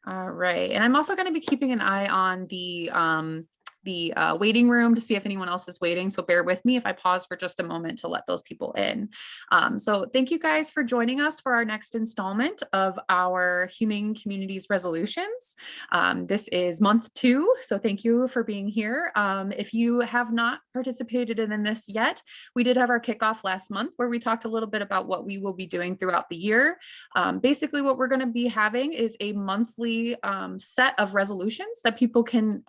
All right. And I'm also going to be keeping an eye on the waiting room to see if anyone else is waiting. So bear with me if I pause for just a moment to let those people in. So thank you guys for joining us for our next installment of our Humane Communities resolutions. This is month 2. So thank you for being here. If you have not participated in this yet, we did have our kickoff last month where we talked a little bit about what we will be doing throughout the year. Basically, what we're going to be having is a monthly set of resolutions that people can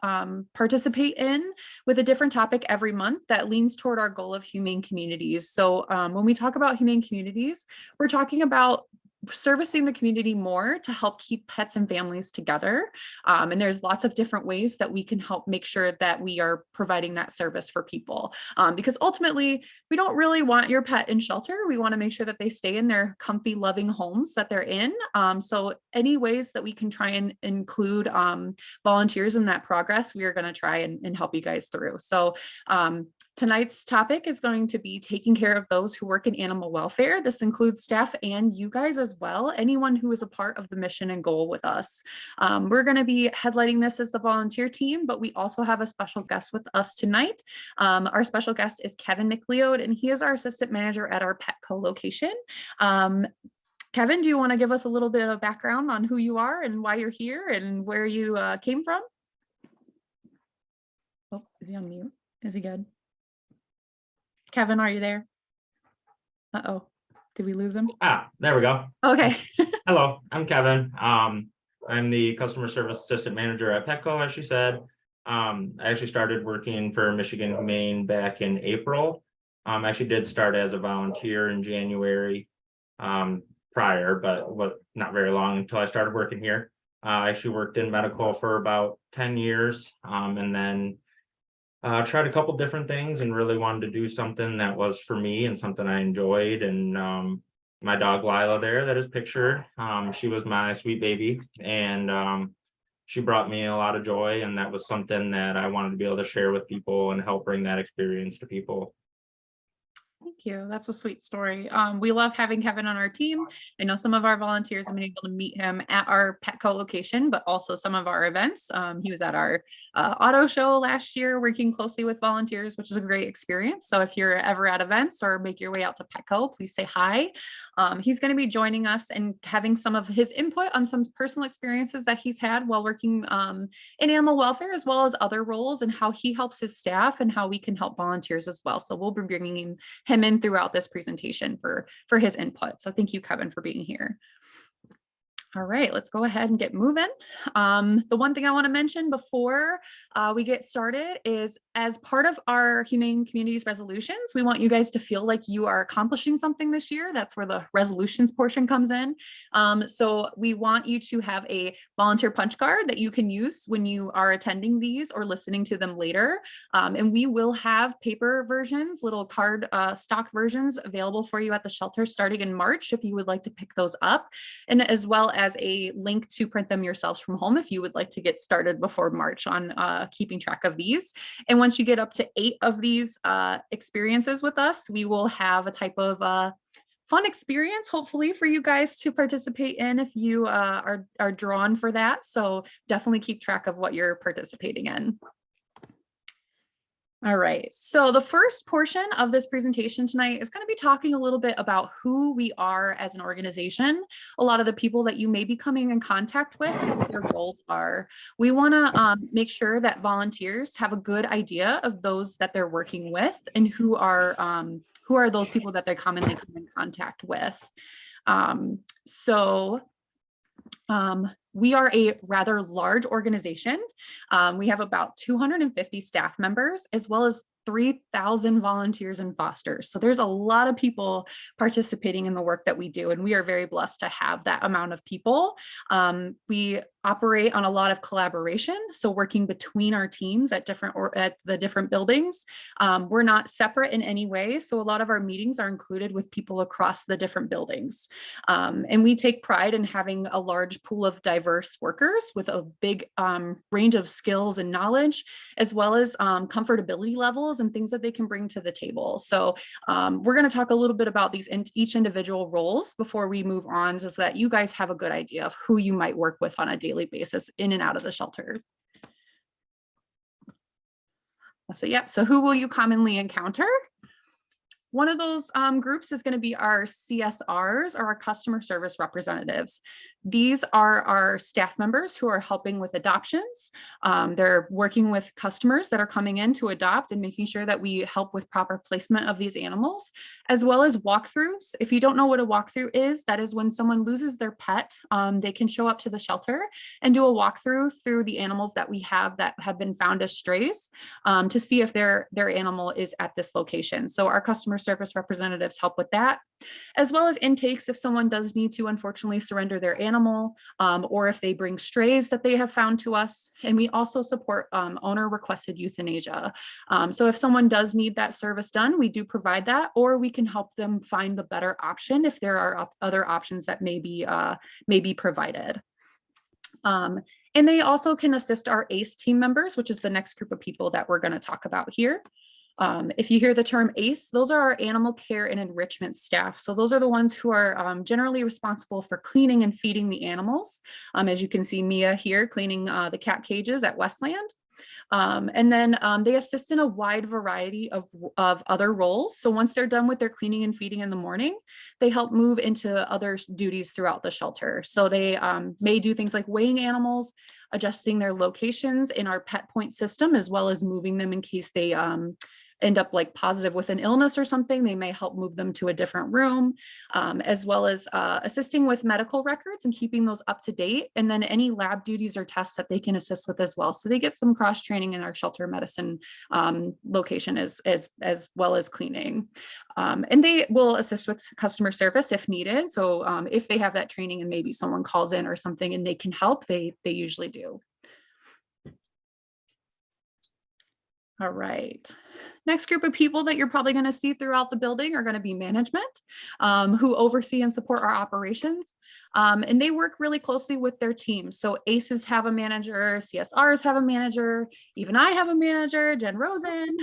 participate in with a different topic every month that leans toward our goal of humane communities. So when we talk about humane communities, we're talking about servicing the community more to help keep pets and families together. And there's lots of different ways that we can help make sure that we are providing that service for people. Because ultimately, we don't really want your pet in shelter. We want to make sure that they stay in their comfy, loving homes that they're in. So any ways that we can try and include volunteers in that progress, we are going to try and help you guys through. So tonight's topic is going to be taking care of those who work in animal welfare. This includes staff and you guys as well, anyone who is a part of the mission and goal with us. We're going to be headlighting this as the volunteer team, but we also have a special guest with us tonight. Our special guest is Kevin McLeod, and he is our assistant manager at our Petco location. Kevin, do you want to give us a little bit of background on who you are and why you're here and where you came from? Oh, is he on mute? Is he good? Kevin, are you there? Uh-oh, did we lose him? There we go. Okay. Hello, I'm Kevin. I'm the customer service assistant manager at Petco, as she said. I actually started working for Michigan Humane back in April. I actually did start as a volunteer in January prior, but not very long until I started working here. I actually worked in medical for about 10 years and then tried a couple different things and really wanted to do something that was for me and something I enjoyed. And my dog Lila there that is pictured, she was my sweet baby, and she brought me a lot of joy, and that was something that I wanted to be able to share with people and help bring that experience to people. Thank you. That's a sweet story. We love having Kevin on our team. I know some of our volunteers have been able to meet him at our Petco location, but also some of our events. He was at our auto show last year, working closely with volunteers, which is a great experience. So if you're ever at events or make your way out to Petco, please say hi. He's going to be joining us and having some of his input on some personal experiences that he's had while working in animal welfare, as well as other roles, and how he helps his staff and how we can help volunteers as well. So we'll be bringing him in throughout this presentation for his input. So thank you, Kevin, for being here. All right, let's go ahead and get moving. The one thing I want to mention before we get started is, as part of our Humane Communities resolutions, we want you guys to feel like you are accomplishing something this year. That's where the resolutions portion comes in. So we want you to have a volunteer punch card that you can use when you are attending these or listening to them later. And we will have paper versions, little card stock versions available for you at the shelter starting in March if you would like to pick those up, and as well as a link to print them yourselves from home if you would like to get started before March on keeping track of these. And once you get up to 8 of these experiences with us, we will have a type of fun experience, hopefully, for you guys to participate in if you are drawn for that. So definitely keep track of what you're participating in. All right, so the first portion of this presentation tonight is going to be talking a little bit about who we are as an organization, a lot of the people that you may be coming in contact with, and what their roles are. We want to make sure that volunteers have a good idea of those that they're working with and who are those people that they commonly come in contact with. We are a rather large organization. We have about 250 staff members, as well as 3,000 volunteers and fosters. So there's a lot of people participating in the work that we do, and we are very blessed to have that amount of people. We operate on a lot of collaboration, so working between our teams at the different buildings. We're not separate in any way, so a lot of our meetings are included with people across the different buildings. And we take pride in having a large pool of diverse workers with a big range of skills and knowledge, as well as comfortability levels skills and things that they can bring to the table. So we're going to talk a little bit about these each individual roles before we move on, so that you guys have a good idea of who you might work with on a daily basis in and out of the shelter. So yeah, so who will you commonly encounter? One of those groups is going to be our CSRs, or our customer service representatives. These are our staff members who are helping with adoptions. They're working with customers that are coming in to adopt and making sure that we help with proper placement of these animals, as well as walkthroughs. If you don't know what a walkthrough is, that is when someone loses their pet, they can show up to the shelter and do a walkthrough through the animals that we have that have been found as strays, to see if their animal is at this location. So our customer service representatives help with that, as well as intakes if someone does need to unfortunately surrender their animal, or if they bring strays that they have found to us. And we also support owner requested euthanasia. So if someone does need that service done, we do provide that, or we can help them find the better option if there are other options that may be provided. And they also can assist our ACE team members, which is the next group of people that we're going to talk about here. If you hear the term ACE, those are our animal care and enrichment staff. So those are the ones who are generally responsible for cleaning and feeding the animals. As you can see Mia here cleaning the cat cages at Westland. And then they assist in a wide variety of other roles. So once they're done with their cleaning and feeding in the morning, they help move into other duties throughout the shelter. So they may do things like weighing animals, adjusting their locations in our pet point system, as well as moving them in case they end up like positive with an illness or something. They may help move them to a different room, as well as assisting with medical records and keeping those up to date. And then any lab duties or tests that they can assist with as well. So they get some cross training in our shelter medicine location as well as cleaning. And they will assist with customer service if needed. So if they have that training and maybe someone calls in or something and they can help, they usually do. All right. Next group of people that you're probably going to see throughout the building are going to be management, who oversee and support our operations. And they work really closely with their teams. So ACEs have a manager, CSRs have a manager, even I have a manager, Jen Rosen.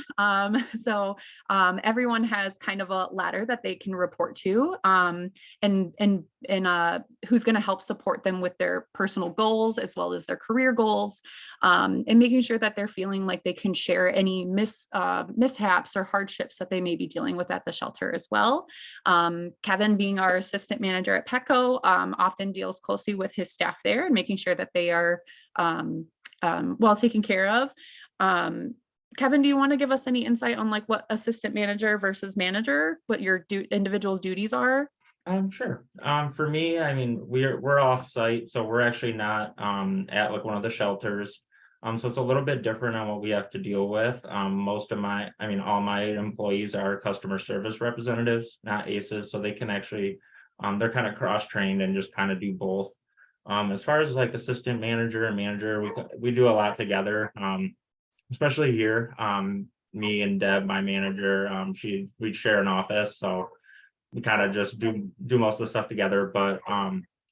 So everyone has kind of a ladder that they can report to, and who's going to help support them with their personal goals as well as their career goals, and making sure that they're feeling like they can share any mishaps or hardships that they may be dealing with at the shelter as well. Kevin, being our assistant manager at Petco, often deals closely with his staff there and making sure that they are well taken care of. Kevin, do you want to give us any insight on like what assistant manager versus manager, what your individual's duties are? Sure. For me, I mean, we're off site, so we're actually not at like one of the shelters. So it's a little bit different on what we have to deal with. All my employees are customer service representatives, not ACEs, so they can actually, they're kind of cross-trained and just kind of do both. As far as like assistant manager and manager, we do a lot together, especially here. Me and Deb, my manager, we share an office, so we kind of just do most of the stuff together, but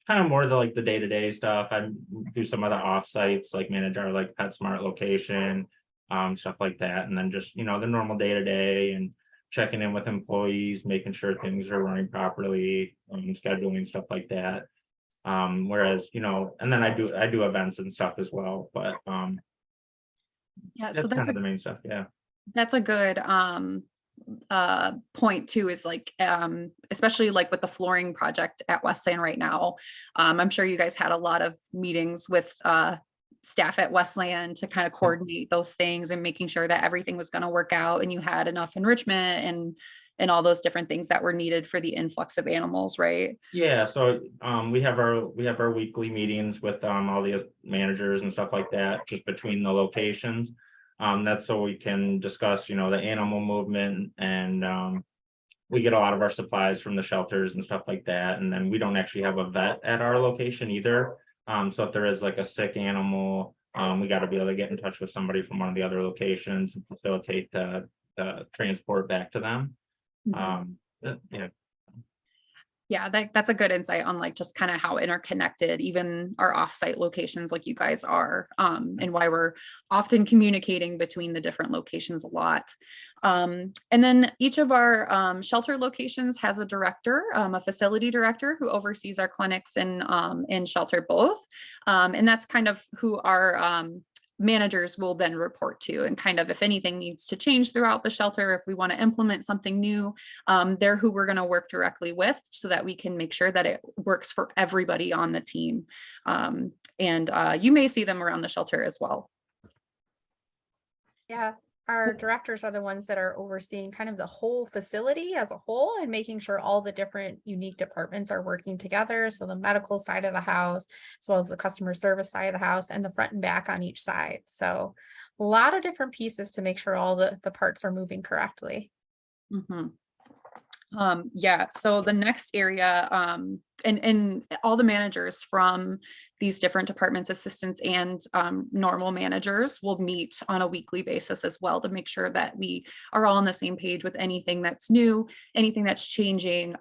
kind of more the day-to-day stuff. I do some of the off-sites, like manage our like PetSmart location, stuff like that. And then just, the normal day-to-day and checking in with employees, making sure things are running properly, scheduling stuff like that. Whereas, and then I do events and stuff as well, but yeah, that's so kind of the main stuff. Yeah. That's a good point too, is like especially like with the flooring project at Westland right now. I'm sure you guys had a lot of meetings with staff at Westland to kind of coordinate those things and making sure that everything was going to work out and you had enough enrichment and all those different things that were needed for the influx of animals, right? Yeah, so we have our weekly meetings with all the managers and stuff like that, just between the locations. That's so we can discuss, the animal movement, and we get a lot of our supplies from the shelters and stuff like that. And then we don't actually have a vet at our location either. So if there is like a sick animal, we got to be able to get in touch with somebody from one of the other locations and facilitate the transport back to them. Yeah. Yeah, that's a good insight on like just kind of how interconnected even our offsite locations like you guys are, and why we're often communicating between the different locations a lot. And then each of our shelter locations has a director, a facility director who oversees our clinics and shelter both. And that's kind of who our managers will then report to, and kind of if anything needs to change throughout the shelter, if we want to implement something new, they're who we're going to work directly with so that we can make sure that it works for everybody on the team. And you may see them around the shelter as well. Yeah, our directors are the ones that are overseeing kind of the whole facility as a whole and making sure all the different unique departments are working together. So the medical side of the house, as well as the customer service side of the house, and the front and back on each side. So a lot of different pieces to make sure all the parts are moving correctly. Mhm. Yeah, so the next area, and all the managers from these different departments, assistants and normal managers will meet on a weekly basis as well to make sure that we are all on the same page with anything that's new, anything that's changing,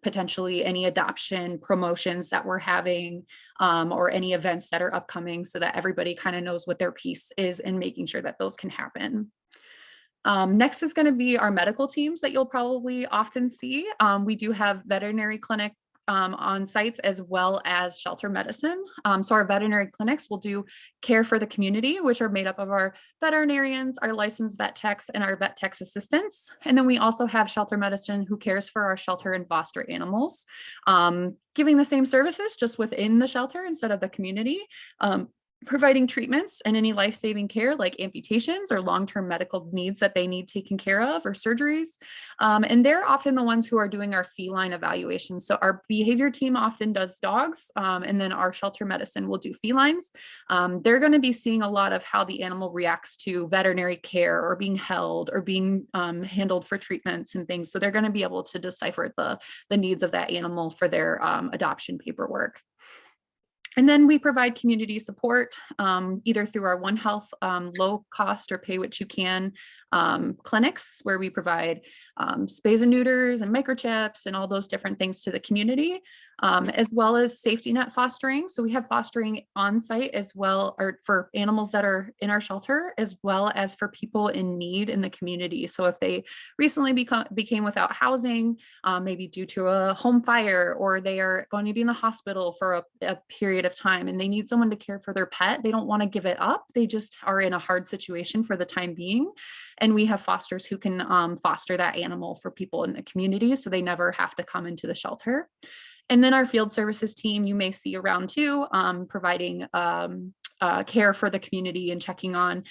potentially any adoption promotions that we're having, or any events that are upcoming, so that everybody kind of knows what their piece is and making sure that those can happen. Next is going to be our medical teams that you'll probably often see. We do have veterinary clinic on sites as well as shelter medicine. So our veterinary clinics will do care for the community, which are made up of our veterinarians, our licensed vet techs, and our vet techs assistants. And then we also have shelter medicine who cares for our shelter and foster animals, giving the same services just within the shelter instead of the community. Providing treatments and any life-saving care like amputations or long-term medical needs that they need taken care of, or surgeries. And they're often the ones who are doing our feline evaluations. So our behavior team often does dogs, and then our shelter medicine will do felines. They're going to be seeing a lot of how the animal reacts to veterinary care or being held or being handled for treatments and things. So they're going to be able to decipher the needs of that animal for their adoption paperwork. And then we provide community support, either through our One Health low cost or pay what you can clinics, where we provide spays and neuters and microchips and all those different things to the community, as well as safety net fostering. So we have fostering on site as well, or for animals that are in our shelter, as well as for people in need in the community. So if they recently became without housing, maybe due to a home fire, or they are going to be in the hospital for a period of time and they need someone to care for their pet, they don't want to give it up. They just are in a hard situation for the time being. And we have fosters who can foster that animal for people in the community, so they never have to come into the shelter. And then our field services team, you may see around too, providing care for the community and checking on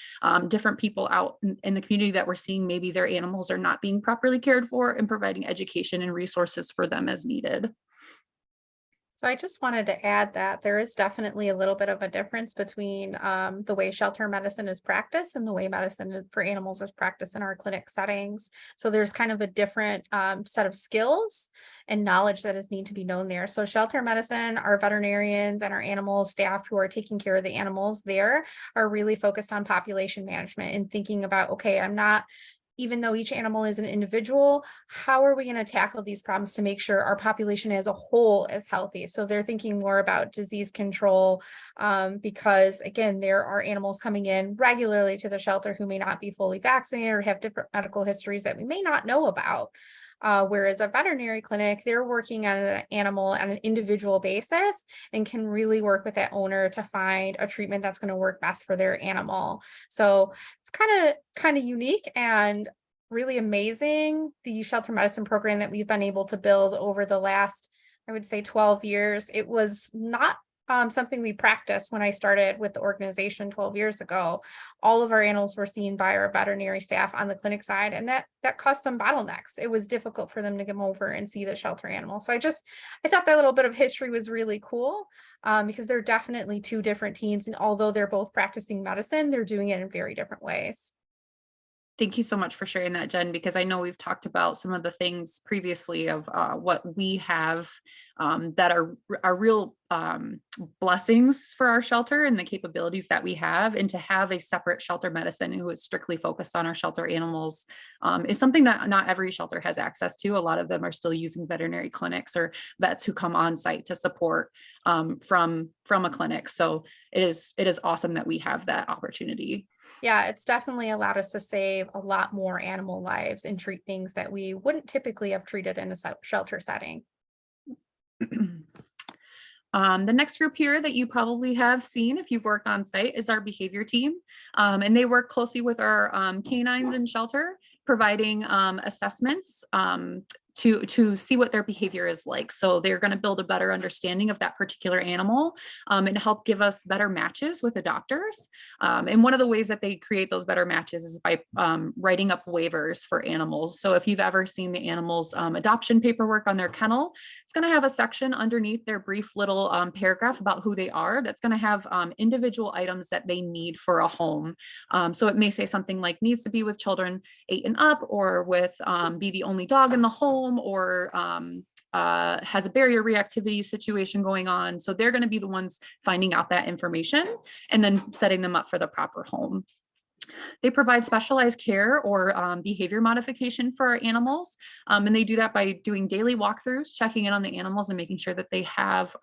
different people out in the community that we're seeing maybe their animals are not being properly cared for, and providing education and resources for them as needed. So I just wanted to add that there is definitely a little bit of a difference between the way shelter medicine is practiced and the way medicine for animals is practiced in our clinic settings. So there's kind of a different set of skills and knowledge that is need to be known there. So shelter medicine, our veterinarians and our animal staff who are taking care of the animals there are really focused on population management and thinking about, okay, even though each animal is an individual, how are we going to tackle these problems to make sure our population as a whole is healthy? So they're thinking more about disease control, because again, there are animals coming in regularly to the shelter who may not be fully vaccinated or have different medical histories that we may not know about. Whereas a veterinary clinic, they're working on an animal on an individual basis and can really work with that owner to find a treatment that's going to work best for their animal. So it's kind of unique and really amazing, the shelter medicine program that we've been able to build over the last, I would say, 12 years. It was not something we practiced when I started with the organization 12 years ago. All of our animals were seen by our veterinary staff on the clinic side, and that caused some bottlenecks. It was difficult for them to come over and see the shelter animal. So I thought that little bit of history was really cool, because they're definitely two different teams, and although they're both practicing medicine, they're doing it in very different ways. Thank you so much for sharing that, Jen, because I know we've talked about some of the things previously of what we have that are real blessings for our shelter and the capabilities that we have. And to have a separate shelter medicine who is strictly focused on our shelter animals is something that not every shelter has access to. A lot of them are still using veterinary clinics or vets who come on site to support from a clinic. So it is awesome that we have that opportunity. Yeah, it's definitely allowed us to save a lot more animal lives and treat things that we wouldn't typically have treated in a shelter setting. The next group here that you probably have seen if you've worked on site is our behavior team. And they work closely with our canines in shelter, providing assessments to see what their behavior is like. So they're going to build a better understanding of that particular animal and help give us better matches with adopters. And one of the ways that they create those better matches is by writing up waivers for animals. So if you've ever seen the animal's adoption paperwork on their kennel, it's going to have a section underneath their brief little paragraph about who they are. That's going to have individual items that they need for a home. So it may say something like needs to be with children 8 and up, or with be the only dog in the home, or has a barrier reactivity situation going on. So they're going to be the ones finding out that information and then setting them up for the proper home. They provide specialized care or behavior modification for our animals. And they do that by doing daily walkthroughs, checking in on the animals and making sure that they have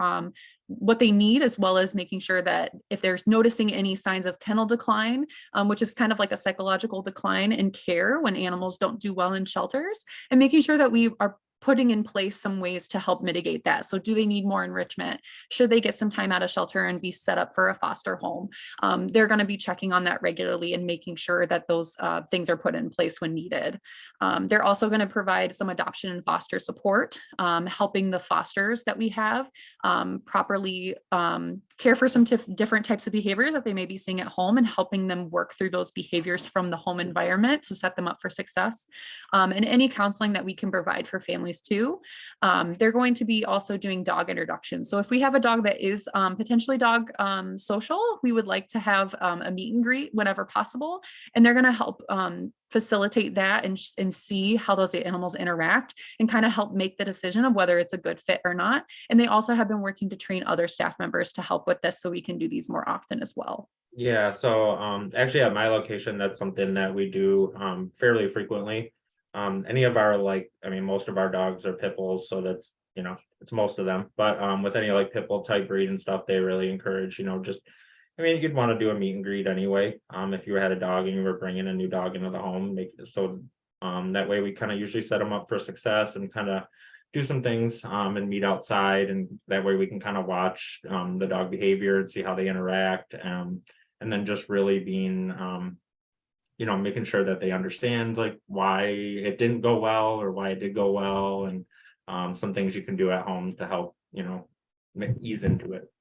what they need, as well as making sure that if there's noticing any signs of kennel decline, which is kind of like a psychological decline in care when animals don't do well in shelters, and making sure that we are putting in place some ways to help mitigate that. So do they need more enrichment? Should they get some time out of shelter and be set up for a foster home? They're going to be checking on that regularly and making sure that those things are put in place when needed. They're also going to provide some adoption and foster support, helping the fosters that we have properly care for some different types of behaviors that they may be seeing at home, and helping them work through those behaviors from the home environment to set them up for success. And any counseling that we can provide for families too. They're going to be also doing dog introductions. So if we have a dog that is potentially dog social, we would like to have a meet and greet whenever possible. And they're going to help facilitate that and see how those animals interact and kind of help make the decision of whether it's a good fit or not. And they also have been working to train other staff members to help with this so we can do these more often as well. Yeah, so actually at my location, that's something that we do fairly frequently. Any of our most of our dogs are pit bulls, so that's, it's most of them. But with any like pit bull type breed and stuff, they really encourage, you'd want to do a meet and greet anyway. If you had a dog and you were bringing a new dog into the home, that way we kind of usually set them up for success and kind of do some things and meet outside, and that way we can kind of watch the dog behavior and see how they interact, and then just really being making sure that they understand like why it didn't go well or why it did go well, and some things you can do at home to help ease into it.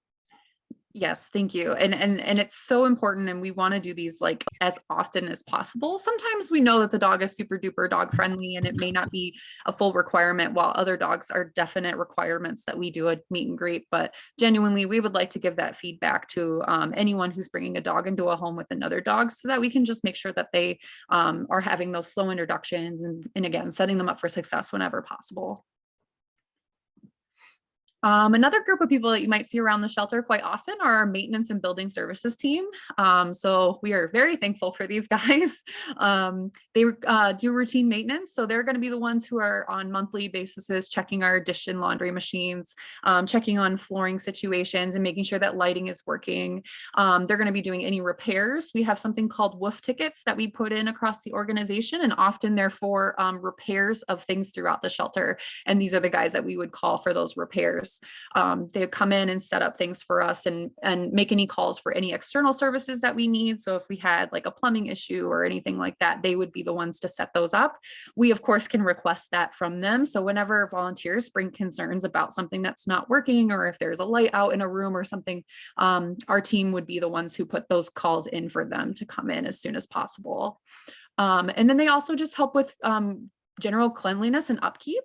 Yes, thank you. And it's so important, and we want to do these like as often as possible. Sometimes we know that the dog is super duper dog friendly and it may not be a full requirement, while other dogs are definite requirements that we do a meet and greet. But genuinely, we would like to give that feedback to anyone who's bringing a dog into a home with another dog, so that we can just make sure that they are having those slow introductions and again, setting them up for success whenever possible. Another group of people that you might see around the shelter quite often are our maintenance and building services team. So we are very thankful for these guys. They do routine maintenance. So they're going to be the ones who are on monthly basis checking our dish and laundry machines, checking on flooring situations and making sure that lighting is working. They're going to be doing any repairs. We have something called WOOF tickets that we put in across the organization, and often they're for repairs of things throughout the shelter. And these are the guys that we would call for those repairs. They come in and set up things for us and make any calls for any external services that we need. So if we had like a plumbing issue or anything like that, they would be the ones to set those up. We of course can request that from them. So whenever volunteers bring concerns about something that's not working, or if there's a light out in a room or something, our team would be the ones who put those calls in for them to come in as soon as possible. And then they also just help with general cleanliness and upkeep.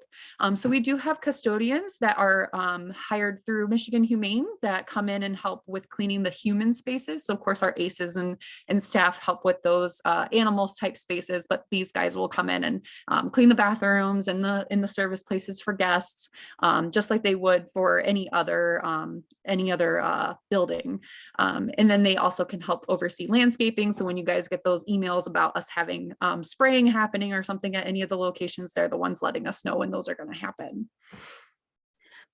So we do have custodians that are hired through Michigan Humane that come in and help with cleaning the human spaces. So of course our ACEs and staff help with those animals type spaces, but these guys will come in and clean the bathrooms and in the service places for guests, just like they would for any other building. And then they also can help oversee landscaping. So when you guys get those emails about us having spraying happening or something at any of the locations, they're the ones letting us know when those are going to happen.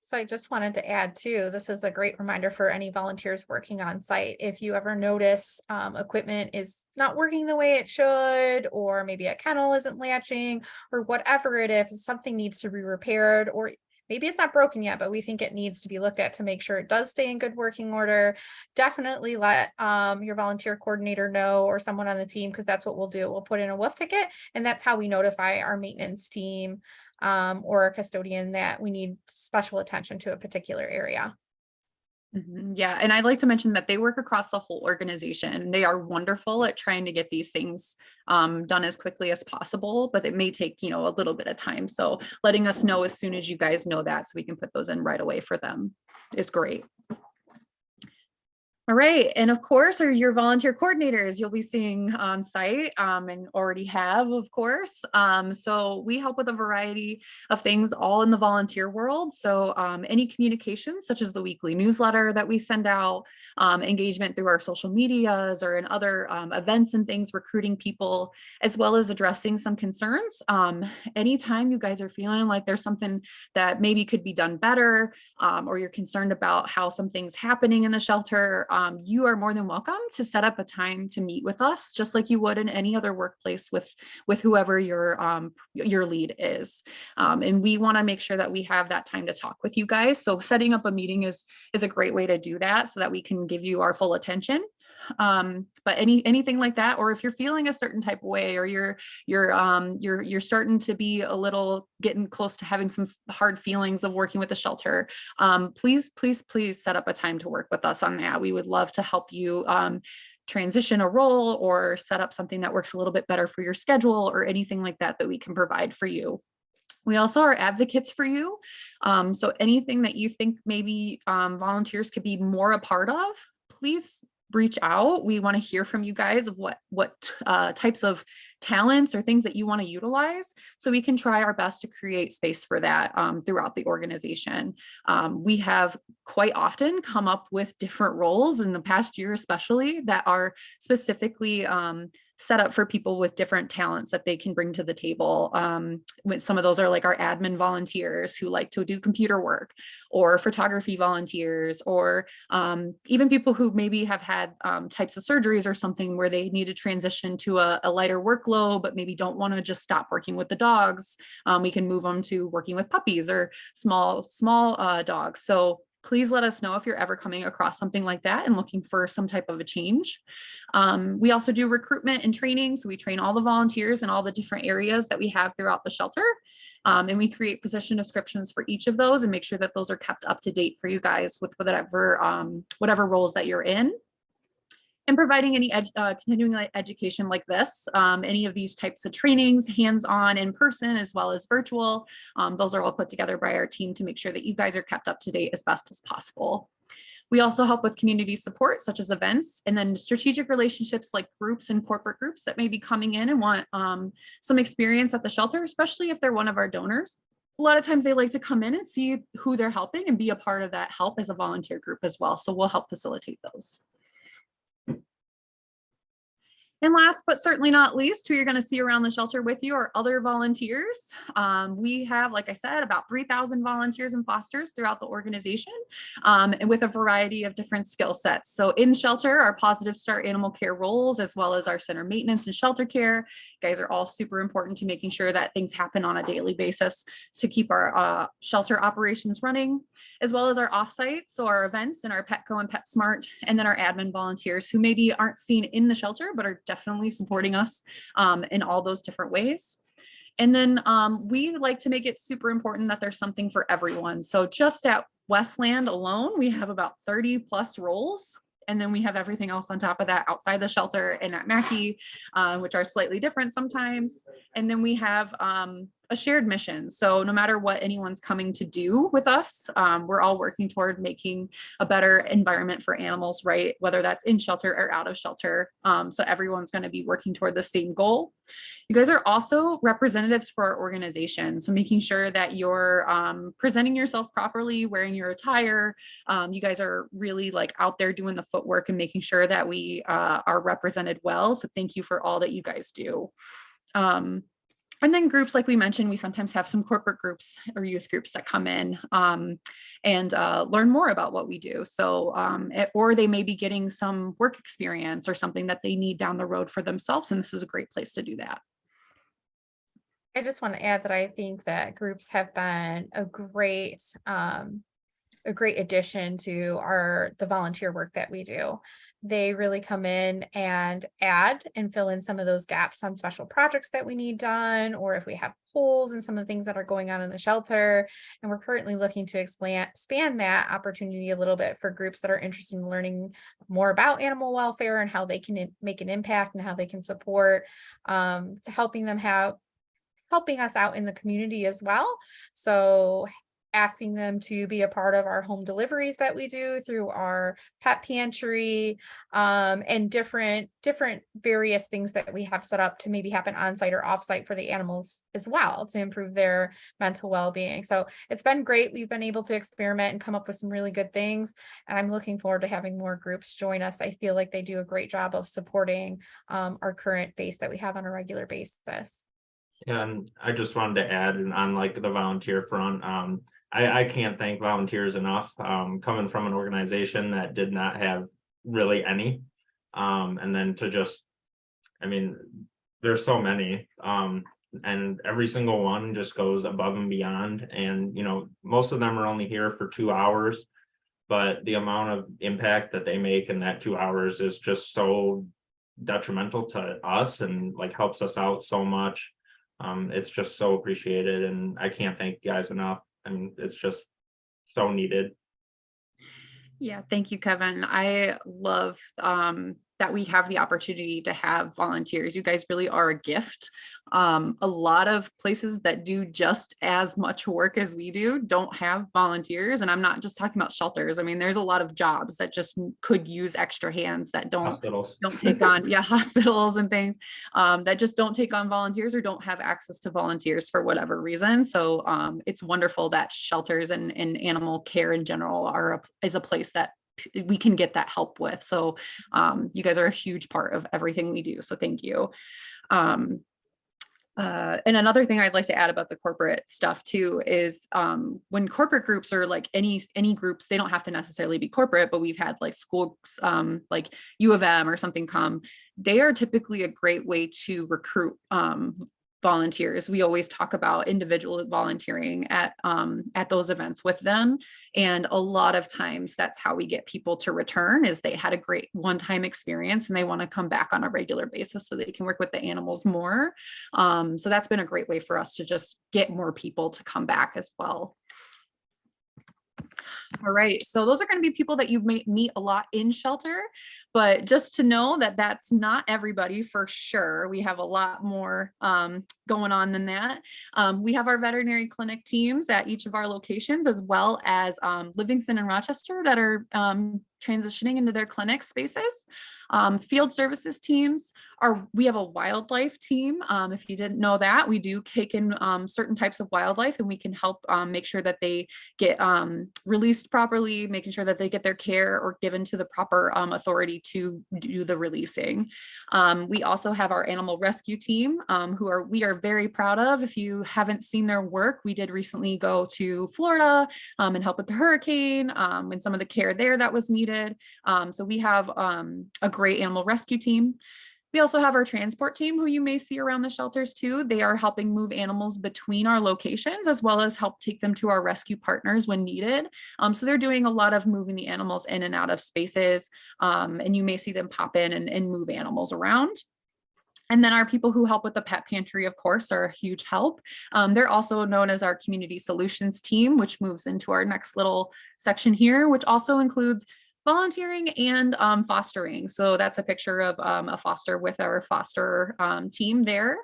So I just wanted to add too, this is a great reminder for any volunteers working on site. If you ever notice equipment is not working the way it should, or maybe a kennel isn't latching, or whatever it is, something needs to be repaired, or maybe it's not broken yet, but we think it needs to be looked at to make sure it does stay in good working order, definitely let your volunteer coordinator know, or someone on the team, because that's what we'll do. We'll put in a wolf ticket, and that's how we notify our maintenance team or a custodian that we need special attention to a particular area. Yeah, and I'd like to mention that they work across the whole organization. They are wonderful at trying to get these things done as quickly as possible, but it may take, a little bit of time. So letting us know as soon as you guys know that, so we can put those in right away for them, is great. All right, and of course, are your volunteer coordinators you'll be seeing on site and already have, of course. So we help with a variety of things all in the volunteer world. So any communications, such as the weekly newsletter that we send out, engagement through our social medias or in other events and things, recruiting people, as well as addressing some concerns. Anytime you guys are feeling like there's something that maybe could be done better, or you're concerned about how something's happening in the shelter, you are more than welcome to set up a time to meet with us, just like you would in any other workplace with whoever your lead is. And we want to make sure that we have that time to talk with you guys. So setting up a meeting is a great way to do that, so that we can give you our full attention. But anything like that, or if you're feeling a certain type of way, or you're starting to be a little getting close to having some hard feelings of working with the shelter, please set up a time to work with us on that. We would love to help you transition a role or set up something that works a little bit better for your schedule, or anything like that we can provide for you. We also are advocates for you. So anything that you think maybe volunteers could be more a part of, please reach out. We want to hear from you guys of what types of talents or things that you want to utilize, so we can try our best to create space for that throughout the organization. We have quite often come up with different roles in the past year, especially, that are specifically set up for people with different talents that they can bring to the table. Some of those are like our admin volunteers who like to do computer work, or photography volunteers, or even people who maybe have had types of surgeries or something where they need to transition to a lighter workload, but maybe don't want to just stop working with the dogs. We can move them to working with puppies or small dogs. So please let us know if you're ever coming across something like that and looking for some type of a change. We also do recruitment and training. So we train all the volunteers in all the different areas that we have throughout the shelter. And we create position descriptions for each of those and make sure that those are kept up to date for you guys with whatever roles that you're in. And providing any continuing education like this, any of these types of trainings, hands-on, in person, as well as virtual, those are all put together by our team to make sure that you guys are kept up to date as best as possible. We also help with community support, such as events, and then strategic relationships like groups and corporate groups that may be coming in and want some experience at the shelter, especially if they're one of our donors. A lot of times they like to come in and see who they're helping and be a part of that help as a volunteer group as well. So we'll help facilitate those. And last but certainly not least, who you're going to see around the shelter with you are other volunteers. We have, like I said, about 3,000 volunteers and fosters throughout the organization, and with a variety of different skill sets. So in shelter, our Positive Start animal care roles, as well as our center maintenance and shelter care, guys are all super important to making sure that things happen on a daily basis to keep our shelter operations running, as well as our offsite, so our events and our Petco and PetSmart, and then our admin volunteers who maybe aren't seen in the shelter, but are definitely supporting us in all those different ways. And then we like to make it super important that there's something for everyone. So just at Westland alone, we have about 30 plus roles. And then we have everything else on top of that outside the shelter and at Mackey, which are slightly different sometimes. And then we have a shared mission. So no matter what anyone's coming to do with us, we're all working toward making a better environment for animals, right? Whether that's in shelter or out of shelter. So everyone's going to be working toward the same goal. You guys are also representatives for our organization. So making sure that you're presenting yourself properly, wearing your attire. You guys are really like out there doing the footwork and making sure that we are represented well. So thank you for all that you guys do. And then groups, like we mentioned, we sometimes have some corporate groups or youth groups that come in and learn more about what we do. So, or they may be getting some work experience or something that they need down the road for themselves. And this is a great place to do that. I just want to add that I think that groups have been a great addition to the volunteer work that we do. They really come in and add and fill in some of those gaps on special projects that we need done, or if we have holes in some of the things that are going on in the shelter. And we're currently looking to expand that opportunity a little bit for groups that are interested in learning more about animal welfare and how they can make an impact and how they can support to helping us out in the community as well. So asking them to be a part of our home deliveries that we do through our pet pantry, and different various things that we have set up to maybe happen on site or off site for the animals as well to improve their mental well-being. So it's been great. We've been able to experiment and come up with some really good things. And I'm looking forward to having more groups join us. I feel like they do a great job of supporting our current base that we have on a regular basis. And I just wanted to add, and on like the volunteer front, I can't thank volunteers enough, coming from an organization that did not have really any. And then to just, I mean, there's so many, and every single one just goes above and beyond. And, you know, most of them are only here for 2 hours, but the amount of impact that they make in that 2 hours is just so detrimental to us and like helps us out so much. It's just so appreciated, and I can't thank you guys enough. I mean, it's just so needed. Yeah, thank you, Kevin. I love that we have the opportunity to have volunteers. You guys really are a gift. A lot of places that do just as much work as we do don't have volunteers. And I'm not just talking about shelters. I mean, there's a lot of jobs that just could use extra hands that don't take on, hospitals and things that just don't take on volunteers or don't have access to volunteers for whatever reason. So it's wonderful that shelters and animal care in general is a place that we can get that help with. So you guys are a huge part of everything we do. So thank you. And another thing I'd like to add about the corporate stuff too is when corporate groups are like any groups, they don't have to necessarily be corporate, but we've had like schools like U of M or something come. They are typically a great way to recruit volunteers. We always talk about individual volunteering at those events with them. And a lot of times that's how we get people to return, is they had a great one-time experience and they want to come back on a regular basis so they can work with the animals more. So that's been a great way for us to just get more people to come back as well. All right, so those are going to be people that you may meet a lot in shelter, but just to know that that's not everybody for sure. We have a lot more going on than that. We have our veterinary clinic teams at each of our locations, as well as Livingston and Rochester that are transitioning into their clinic spaces. Field services teams we have a wildlife team. If you didn't know that, we do take in certain types of wildlife, and we can help make sure that they get released properly, making sure that they get their care or given to the proper authority to do the releasing. We also have our animal rescue team, we are very proud of. If you haven't seen their work, we did recently go to Florida and help with the hurricane and some of the care there that was needed. So we have a great animal rescue team. We also have our transport team, who you may see around the shelters too. They are helping move animals between our locations, as well as help take them to our rescue partners when needed. So they're doing a lot of moving the animals in and out of spaces, and you may see them pop in and move animals around. And then our people who help with the pet pantry, of course, are a huge help. They're also known as our community solutions team, which moves into our next little section here, which also includes volunteering and fostering. So that's a picture of a foster with our foster team there.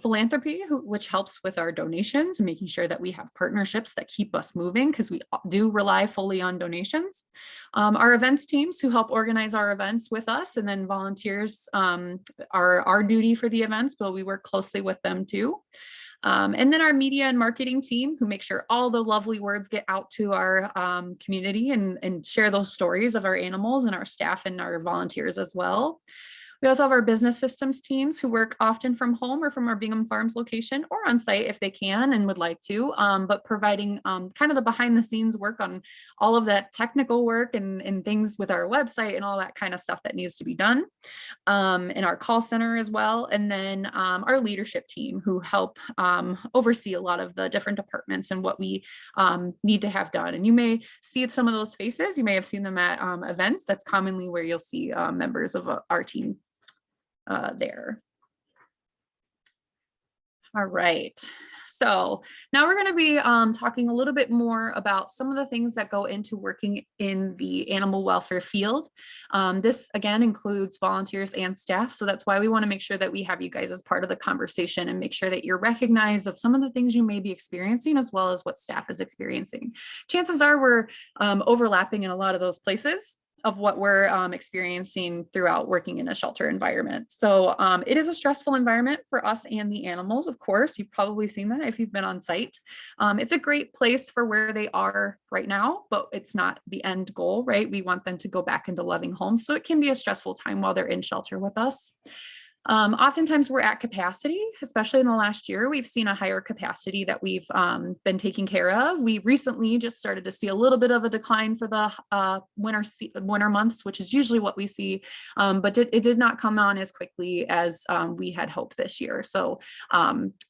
Philanthropy, which helps with our donations and making sure that we have partnerships that keep us moving because we do rely fully on donations. Our events teams who help organize our events with us, and then volunteers are our duty for the events, but we work closely with them too. And then our media and marketing team who make sure all the lovely words get out to our community and share those stories of our animals and our staff and our volunteers as well. We also have our business systems teams who work often from home or from our Bingham Farms location or on site if they can and would like to, but providing kind of the behind the scenes work on all of that technical work and things with our website and all that kind of stuff that needs to be done. In our call center as well. And then our leadership team who help oversee a lot of the different departments and what we need to have done. And you may see some of those faces. You may have seen them at events. That's commonly where you'll see members of our team there. All right. So now we're going to be talking a little bit more about some of the things that go into working in the animal welfare field. This again includes volunteers and staff. So that's why we want to make sure that we have you guys as part of the conversation and make sure that you're recognized of some of the things you may be experiencing as well as what staff is experiencing. Chances are we're overlapping in a lot of those places of what we're experiencing throughout working in a shelter environment. So it is a stressful environment for us and the animals, of course. You've probably seen that if you've been on site. It's a great place for where they are right now, but it's not the end goal, right? We want them to go back into loving homes. So it can be a stressful time while they're in shelter with us. Oftentimes we're at capacity, especially in the last year, we've seen a higher capacity that we've been taking care of. We recently just started to see a little bit of a decline for the winter months, which is usually what we see, but it did not come on as quickly as we had hoped this year. So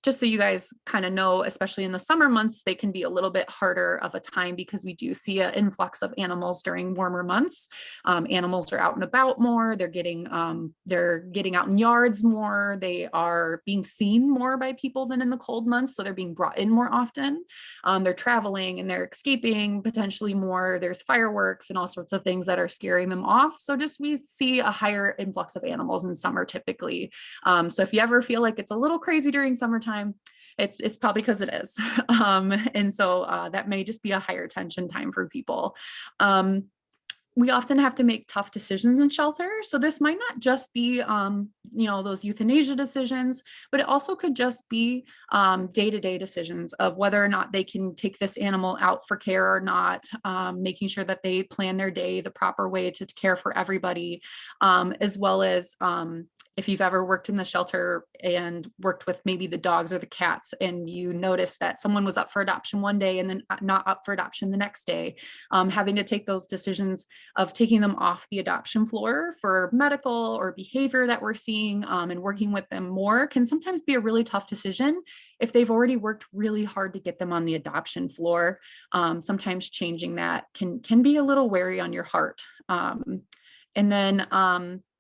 just so you guys kind of know, especially in the summer months, they can be a little bit harder of a time because we do see an influx of animals during warmer months. Animals are out and about more, they're getting out in yards more, they are being seen more by people than in the cold months, so they're being brought in more often. They're traveling and they're escaping potentially more. There's fireworks and all sorts of things that are scaring them off. So just we see a higher influx of animals in summer typically. So if you ever feel like it's a little crazy during summertime, it's probably because it is. And so that may just be a higher tension time for people. We often have to make tough decisions in shelter. So this might not just be, those euthanasia decisions, but it also could just be day-to-day decisions of whether or not they can take this animal out for care or not, making sure that they plan their day the proper way to care for everybody, as well as if you've ever worked in the shelter and worked with maybe the dogs or the cats and you notice that someone was up for adoption one day and then not up for adoption the next day, having to take those decisions of taking them off the adoption floor for medical or behavior that we're seeing and working with them more can sometimes be a really tough decision if they've already worked really hard to get them on the adoption floor. Sometimes changing that can be a little wary on your heart. And then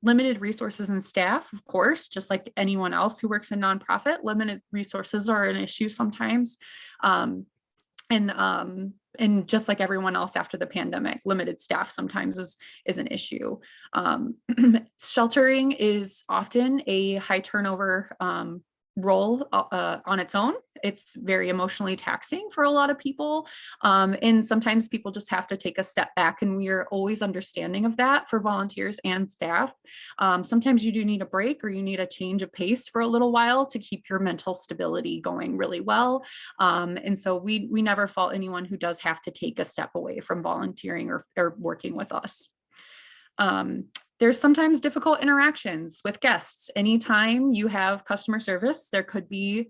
limited resources and staff, of course, just like anyone else who works in nonprofit, limited resources are an issue sometimes. And just like everyone else after the pandemic, limited staff sometimes is an issue. Sheltering is often a high turnover role on its own. It's very emotionally taxing for a lot of people. And sometimes people just have to take a step back, and we are always understanding of that for volunteers and staff. Sometimes you do need a break or you need a change of pace for a little while to keep your mental stability going really well. And so we never fault anyone who does have to take a step away from volunteering or working with us. There's sometimes difficult interactions with guests. Anytime you have customer service, there could be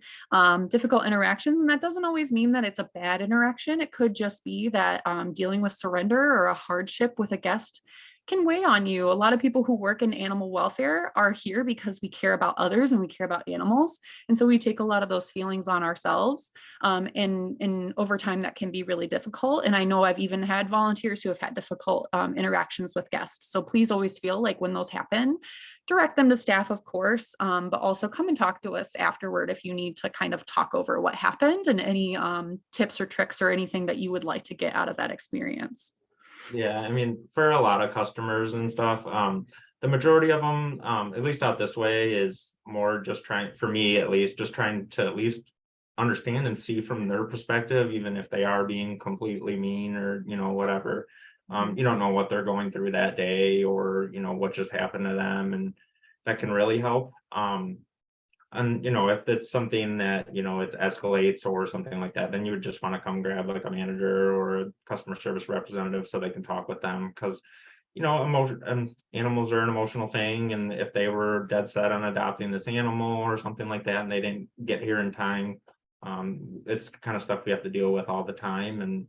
difficult interactions, and that doesn't always mean that it's a bad interaction. It could just be that dealing with surrender or a hardship with a guest can weigh on you. A lot of people who work in animal welfare are here because we care about others and we care about animals. And so we take a lot of those feelings on ourselves. And over time, that can be really difficult. And I know I've even had volunteers who have had difficult interactions with guests. So please always feel like when those happen, direct them to staff, of course, but also come and talk to us afterward if you need to kind of talk over what happened and any tips or tricks or anything that you would like to get out of that experience. Yeah, I mean, for a lot of customers and stuff, the majority of them, at least out this way, is more just trying, for me at least, just trying to at least understand and see from their perspective, even if they are being completely mean or, whatever. You don't know what they're going through that day, or, what just happened to them, and that can really help. And if it's something that, it escalates or something like that, then you would just want to come grab like a manager or a customer service representative so they can talk with them, because emotion and animals are an emotional thing. And if they were dead set on adopting this animal or something like that, and they didn't get here in time, it's kind of stuff we have to deal with all the time, and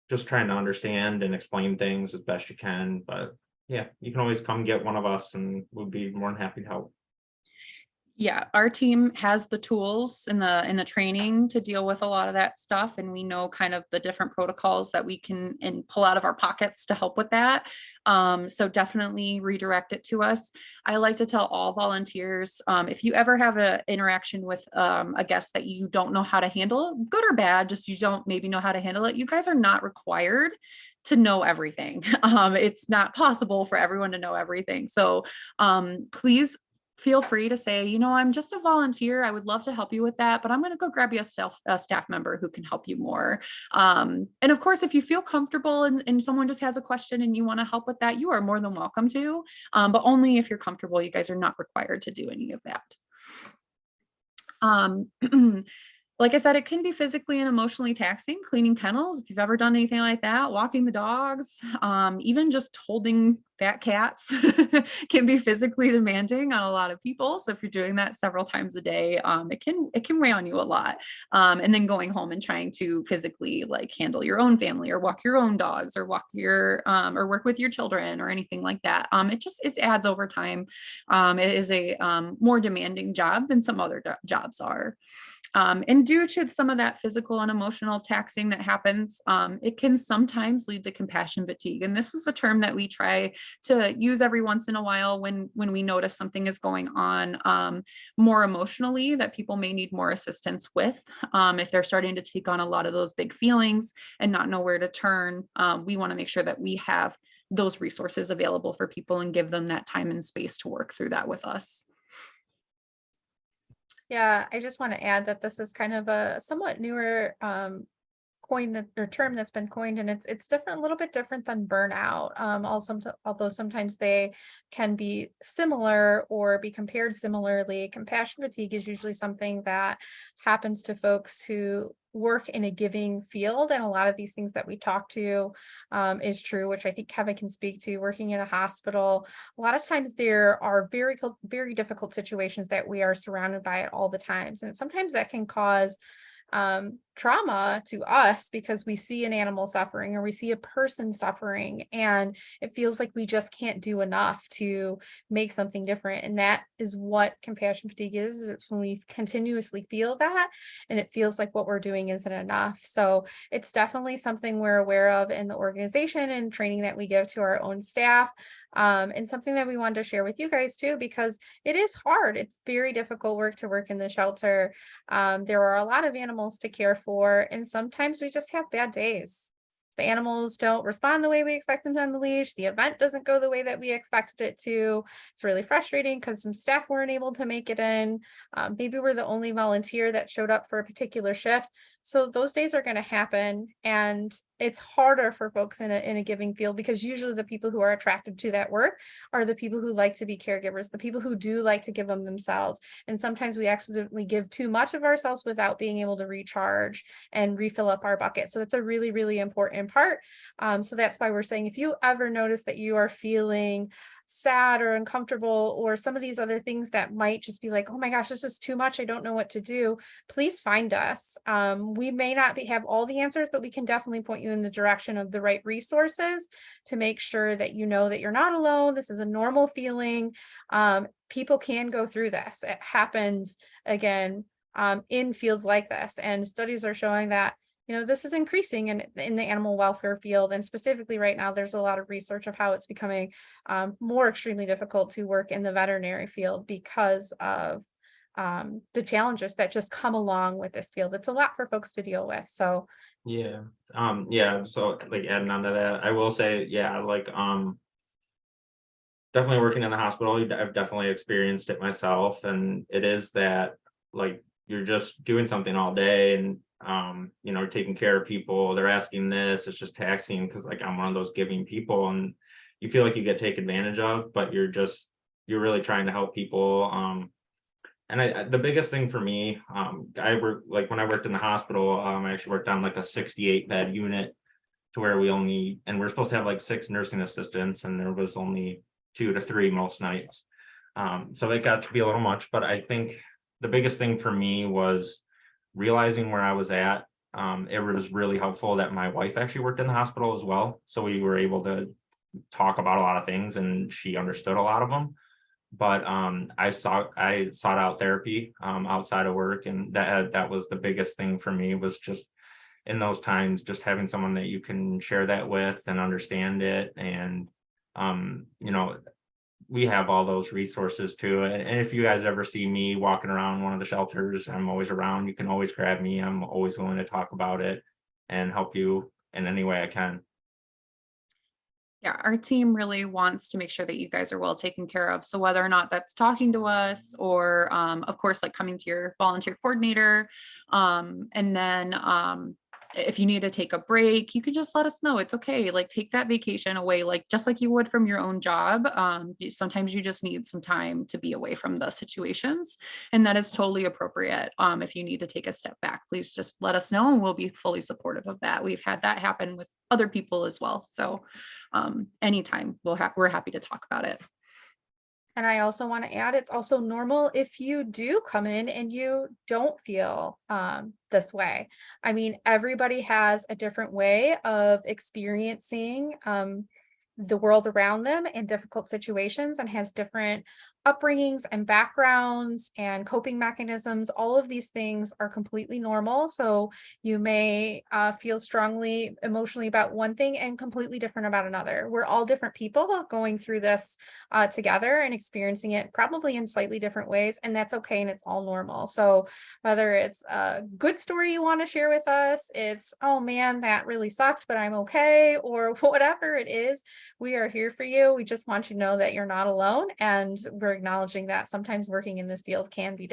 just trying to understand and explain things as best you can. But yeah, you can always come get one of us, and we'd be more than happy to help. Yeah, our team has the tools in the training to deal with a lot of that stuff, and we know kind of the different protocols that we can and pull out of our pockets to help with that. So definitely redirect it to us. I like to tell all volunteers, if you ever have an interaction with a guest that you don't know how to handle, good or bad, just you don't maybe know how to handle it, you guys are not required to know everything. It's not possible for everyone to know everything. So please feel free to say, I'm just a volunteer. I would love to help you with that, but I'm going to go grab you a staff member who can help you more. And of course, if you feel comfortable and someone just has a question and you want to help with that, you are more than welcome to, but only if you're comfortable. You guys are not required to do any of that. Like I said, it can be physically and emotionally taxing, cleaning kennels. If you've ever done anything like that, walking the dogs, even just holding fat cats can be physically demanding on a lot of people. So if you're doing that several times a day, it can weigh on you a lot. And then going home and trying to physically like handle your own family or walk your own dogs or walk your or work with your children or anything like that. It adds over time. It is a more demanding job than some other jobs are. And due to some of that physical and emotional taxing that happens, it can sometimes lead to compassion fatigue. And this is a term that we try to use every once in a while when we notice something is going on more emotionally that people may need more assistance with. If they're starting to take on a lot of those big feelings and not know where to turn, we want to make sure that we have those resources available for people and give them that time and space to work through that with us. Yeah, I just want to add that this is kind of a somewhat newer term that's been coined, and it's different, a little bit different than burnout. Although sometimes they can be similar or be compared similarly, compassion fatigue is usually something that happens to folks who work in a giving field, and a lot of these things that we talk to is true, which I think Kevin can speak to. Working in a hospital, a lot of times there are very difficult situations that we are surrounded by at all the times, and sometimes that can cause trauma to us because we see an animal suffering or we see a person suffering, and it feels like we just can't do enough to make something different. And that is what compassion fatigue is. It's when we continuously feel that and it feels like what we're doing isn't enough. So it's definitely something we're aware of in the organization and training that we give to our own staff, and something that we wanted to share with you guys too, because it is hard. It's very difficult work to work in the shelter. There are a lot of animals to care for, and sometimes we just have bad days. The animals don't respond the way we expect them to on the leash. The event doesn't go the way that we expected it to. It's really frustrating because some staff weren't able to make it in. Maybe we're the only volunteer that showed up for a particular shift. So those days are going to happen, and it's harder for folks in a giving field, because usually the people who are attracted to that work are the people who like to be caregivers, the people who do like to give them themselves. And sometimes we accidentally give too much of ourselves without being able to recharge and refill up our bucket. So that's a really, really important part. So that's why we're saying, if you ever notice that you are feeling sad or uncomfortable or some of these other things that might just be like, oh my gosh, this is too much, I don't know what to do, please find us. We may not have all the answers, but we can definitely point you in the direction of the right resources to make sure that you know that you're not alone. This is a normal feeling. People can go through this. It happens again in fields like this, and studies are showing that this is increasing in the animal welfare field. And specifically right now, there's a lot of research of how it's becoming more extremely difficult to work in the veterinary field because of the challenges that just come along with this field. It's a lot for folks to deal with. So Yeah. So like adding on to that, I will say, yeah, like definitely working in the hospital, I've definitely experienced it myself. And it is that, like, you're just doing something all day and, you know, taking care of people. They're asking this, it's just taxing because, like, I'm one of those giving people, and you feel like you get taken advantage of, but you're really trying to help people. And the biggest thing for me, I work, like when I worked in the hospital, I actually worked on like a 68 bed unit to where we're supposed to have like 6 nursing assistants, and there was only 2 to 3 most nights. So it got to be a little much, but I think the biggest thing for me was realizing where I was at. It was really helpful that my wife actually worked in the hospital as well. So we were able to talk about a lot of things and she understood a lot of them. But I sought out therapy outside of work, and that was the biggest thing for me, was just in those times, just having someone that you can share that with and understand it. And you know, we have all those resources too. And if you guys ever see me walking around one of the shelters, I'm always around. You can always grab me. I'm always willing to talk about it and help you in any way I can. Yeah, our team really wants to make sure that you guys are well taken care of. So whether or not that's talking to us or, of course, like coming to your volunteer coordinator, and then if you need to take a break, you can just let us know. It's okay. Like take that vacation away, like just like you would from your own job. Sometimes you just need some time to be away from the situations, and that is totally appropriate. If you need to take a step back, please just let us know, and we'll be fully supportive of that. We've had that happen with other people as well. So anytime we're happy to talk about it. And I also want to add, it's also normal if you do come in and you don't feel this way. I mean, everybody has a different way of experiencing the world around them in difficult situations, and has different upbringings and backgrounds and coping mechanisms. All of these things are completely normal. So you may feel strongly emotionally about one thing and completely different about another. We're all different people going through this together and experiencing it probably in slightly different ways, and that's okay, and it's all normal. So whether it's a good story you want to share with us, it's, oh man, that really sucked, but I'm okay, or whatever it is, we are here for you. We just want you to know that you're not alone, and we're acknowledging that sometimes working in this field can be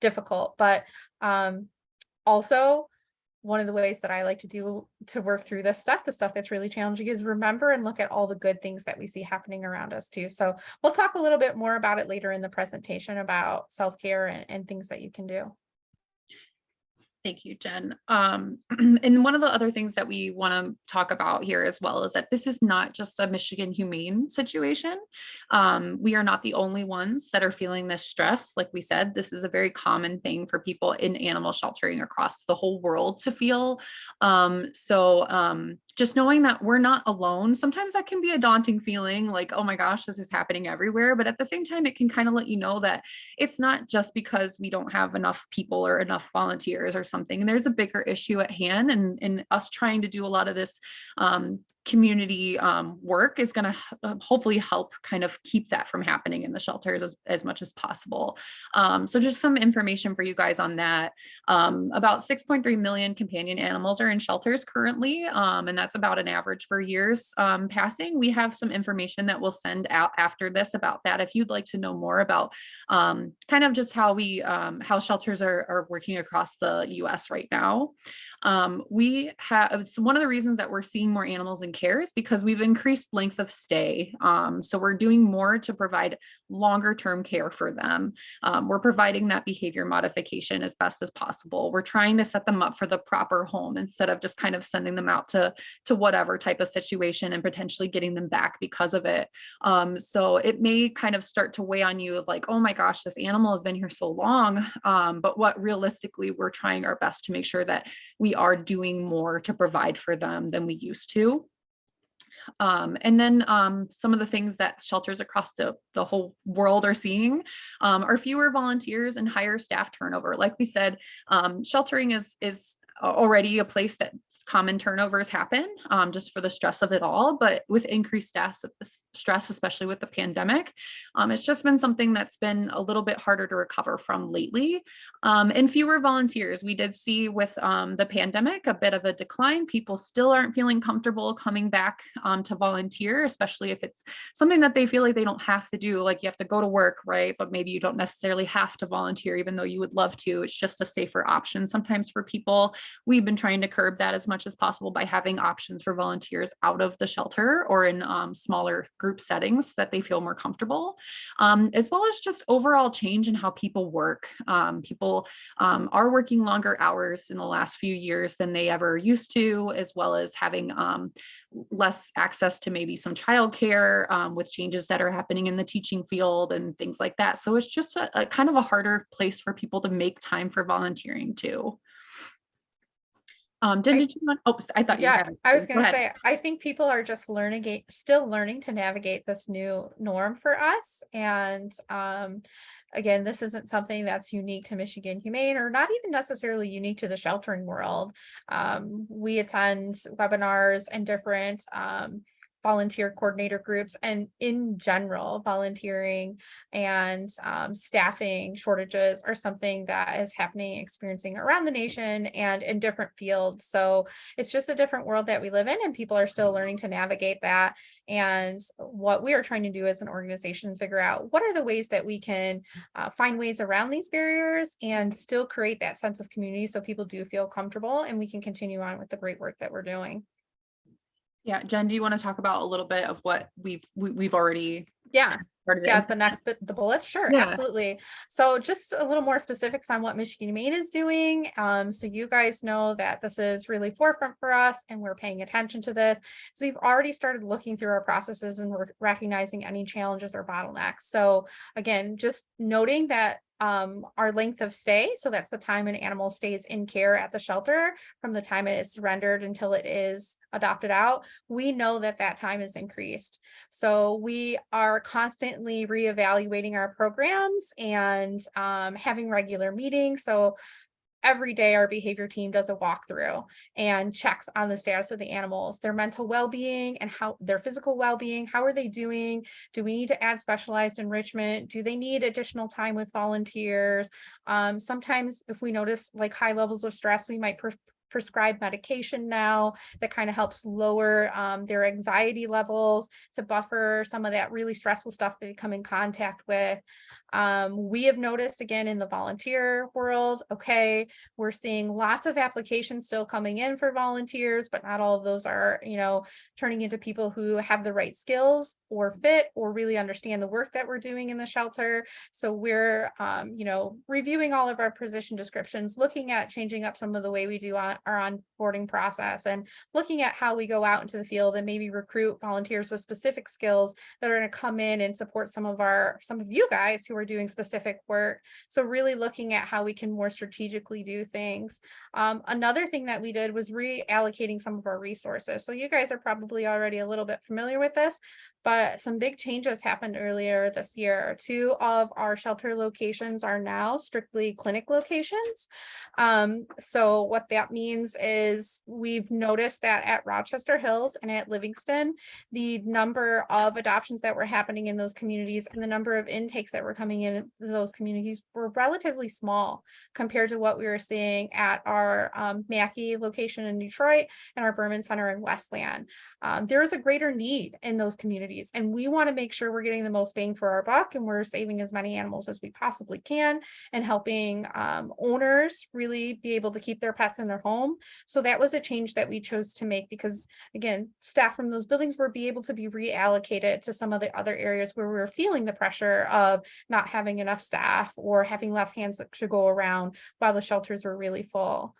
difficult, but also one of the ways that I like to do to work through this stuff, the stuff that's really challenging, is remember and look at all the good things that we see happening around us too. So we'll talk a little bit more about it later in the presentation about self-care and things that you can do. Thank you, Jen. And one of the other things that we want to talk about here as well is that this is not just a Michigan Humane situation. We are not the only ones that are feeling this stress. Like we said, this is a very common thing for people in animal sheltering across the whole world to feel. Just knowing that we're not alone, sometimes that can be a daunting feeling, like, oh my gosh, this is happening everywhere. But at the same time, it can kind of let you know that it's not just because we don't have enough people or enough volunteers or something. And there's a bigger issue at hand, and us trying to do a lot of this community work is going to hopefully help kind of keep that from happening in the shelters as much as possible. So just some information for you guys on that. About 6.3 million companion animals are in shelters currently, and that's about an average for years passing. We have some information that we'll send out after this about that if you'd like to know more about kind of just how how shelters are working across the US right now. It's one of the reasons that we're seeing more animals in care is because we've increased length of stay. So we're doing more to provide longer term care for them. We're providing that behavior modification as best as possible. We're trying to set them up for the proper home instead of just kind of sending them out to whatever type of situation and potentially getting them back because of it. So it may kind of start to weigh on you of like, oh my gosh, this animal has been here so long. But what realistically, we're trying our best to make sure that we are doing more to provide for them than we used to. And then some of the things that shelters across the whole world are seeing are fewer volunteers and higher staff turnover. Like we said, sheltering is already a place that common turnovers happen, just for the stress of it all. But with increased stress, especially with the pandemic, it's just been something that's been a little bit harder to recover from lately. And fewer volunteers. We did see with the pandemic a bit of a decline. People still aren't feeling comfortable coming back to volunteer, especially if it's something that they feel like they don't have to do. Like you have to go to work, right? But maybe you don't necessarily have to volunteer, even though you would love to. It's just a safer option sometimes for people. We've been trying to curb that as much as possible by having options for volunteers out of the shelter or in smaller group settings that they feel more comfortable, as well as just overall change in how people work. People are working longer hours in the last few years than they ever used to, as well as having less access to maybe some childcare with changes that are happening in the teaching field and things like that. So it's just a kind of a harder place for people to make time for volunteering too. Did you want, oh, I thought you Yeah, had. I was Go going to ahead. say, I think people are just still learning to navigate this new norm for us. And again, this isn't something that's unique to Michigan Humane or not even necessarily unique to the sheltering world. We attend webinars and different volunteer coordinator groups, and in general, volunteering and staffing shortages are something that is experiencing around the nation and in different fields. So it's just a different world that we live in, and people are still learning to navigate that. And what we are trying to do as an organization, figure out what are the ways that we can find ways around these barriers and still create that sense of community so people do feel comfortable and we can continue on with the great work that we're doing. Yeah, Jen, do you want to talk about a little bit of what we've already started? Yeah, the next bit, the bullets. Sure, Yeah. absolutely. So just a little more specifics on what Michigan Humane is doing. So you guys know that this is really forefront for us and we're paying attention to this. So we've already started looking through our processes and we're recognizing any challenges or bottlenecks. So again, just noting that our length of stay, so that's the time an animal stays in care at the shelter from the time it is surrendered until it is adopted out, we know that that time is increased. So we are constantly reevaluating our programs and having regular meetings. So every day our behavior team does a walkthrough and checks on the status of the animals, their mental well-being and how their physical well-being, how are they doing? Do we need to add specialized enrichment? Do they need additional time with volunteers? Sometimes if we notice like high levels of stress, we might prescribe medication now that kind of helps lower their anxiety levels to buffer some of that really stressful stuff that they come in contact with. We have noticed again in the volunteer world, okay, we're seeing lots of applications still coming in for volunteers, but not all of those are, turning into people who have the right skills or fit or really understand the work that we're doing in the shelter. So we're, reviewing all of our position descriptions, looking at changing up some of the way we do our onboarding process and looking at how we go out into the field and maybe recruit volunteers with specific skills that are going to come in and support some of you guys who are doing specific work. So really looking at how we can more strategically do things. Another thing that we did was reallocating some of our resources. So you guys are probably already a little bit familiar with this, but some big changes happened earlier this year. 2 of our shelter locations are now strictly clinic locations. So what that means is we've noticed that at Rochester Hills and at Livingston, the number of adoptions that were happening in those communities and the number of intakes that were coming in those communities were relatively small compared to what we were seeing at our Mackey location in Detroit and our Berman Center in Westland. There is a greater need in those communities, and we want to make sure we're getting the most bang for our buck and we're saving as many animals as we possibly can and helping owners really be able to keep their pets in their home. So that was a change that we chose to make because, again, staff from those buildings were able to be reallocated to some of the other areas where we were feeling the pressure of not having enough staff or having less hands that should go around while the shelters were really full.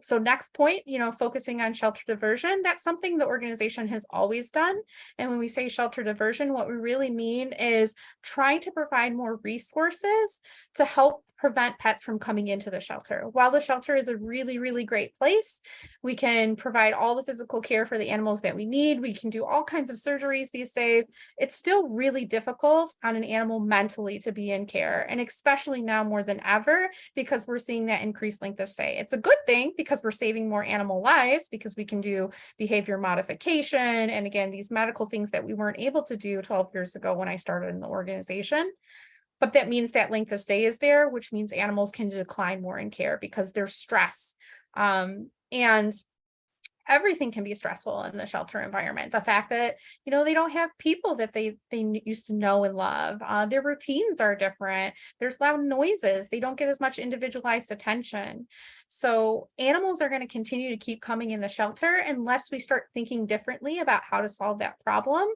So next point, focusing on shelter diversion, that's something the organization has always done. And when we say shelter diversion, what we really mean is trying to provide more resources to help prevent pets from coming into the shelter. While the shelter is a really, really great place, we can provide all the physical care for the animals that we need. We can do all kinds of surgeries these days. It's still really difficult on an animal mentally to be in care, and especially now more than ever, because we're seeing that increased length of stay. It's a good thing because we're saving more animal lives, because we can do behavior modification and, again, these medical things that we weren't able to do 12 years ago when I started in the organization. But that means that length of stay is there, which means animals can decline more in care because there's stress. And everything can be stressful in the shelter environment. The fact that, they don't have people that they used to know and love. Their routines are different. There's loud noises. They don't get as much individualized attention. So animals are going to continue to keep coming in the shelter unless we start thinking differently about how to solve that problem.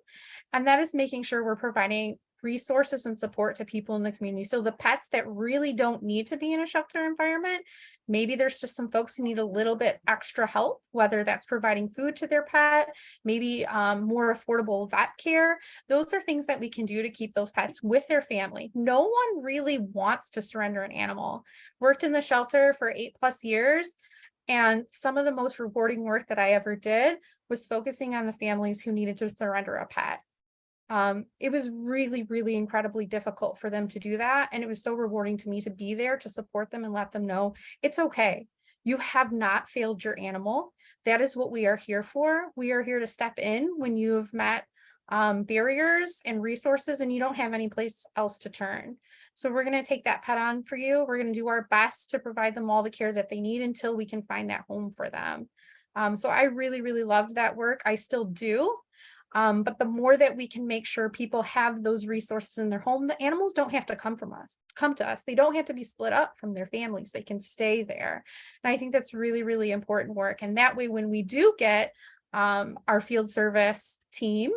And that is making sure we're providing resources and support to people in the community. So the pets that really don't need to be in a shelter environment, maybe there's just some folks who need a little bit extra help, whether that's providing food to their pet, maybe more affordable vet care. Those are things that we can do to keep those pets with their family. No one really wants to surrender an animal. Worked in the shelter for 8+ years. And some of the most rewarding work that I ever did was focusing on the families who needed to surrender a pet. It was really, really incredibly difficult for them to do that. And it was so rewarding to me to be there to support them and let them know it's okay. You have not failed your animal. That is what we are here for. We are here to step in when you've met barriers and resources and you don't have any place else to turn. So we're going to take that pet on for you. We're going to do our best to provide them all the care that they need until we can find that home for them. So I really, really loved that work. I still do. But the more that we can make sure people have those resources in their home, the animals don't have to come to us. They don't have to be split up from their families. They can stay there. And I think that's really, really important work. And that way, when we do get our field service team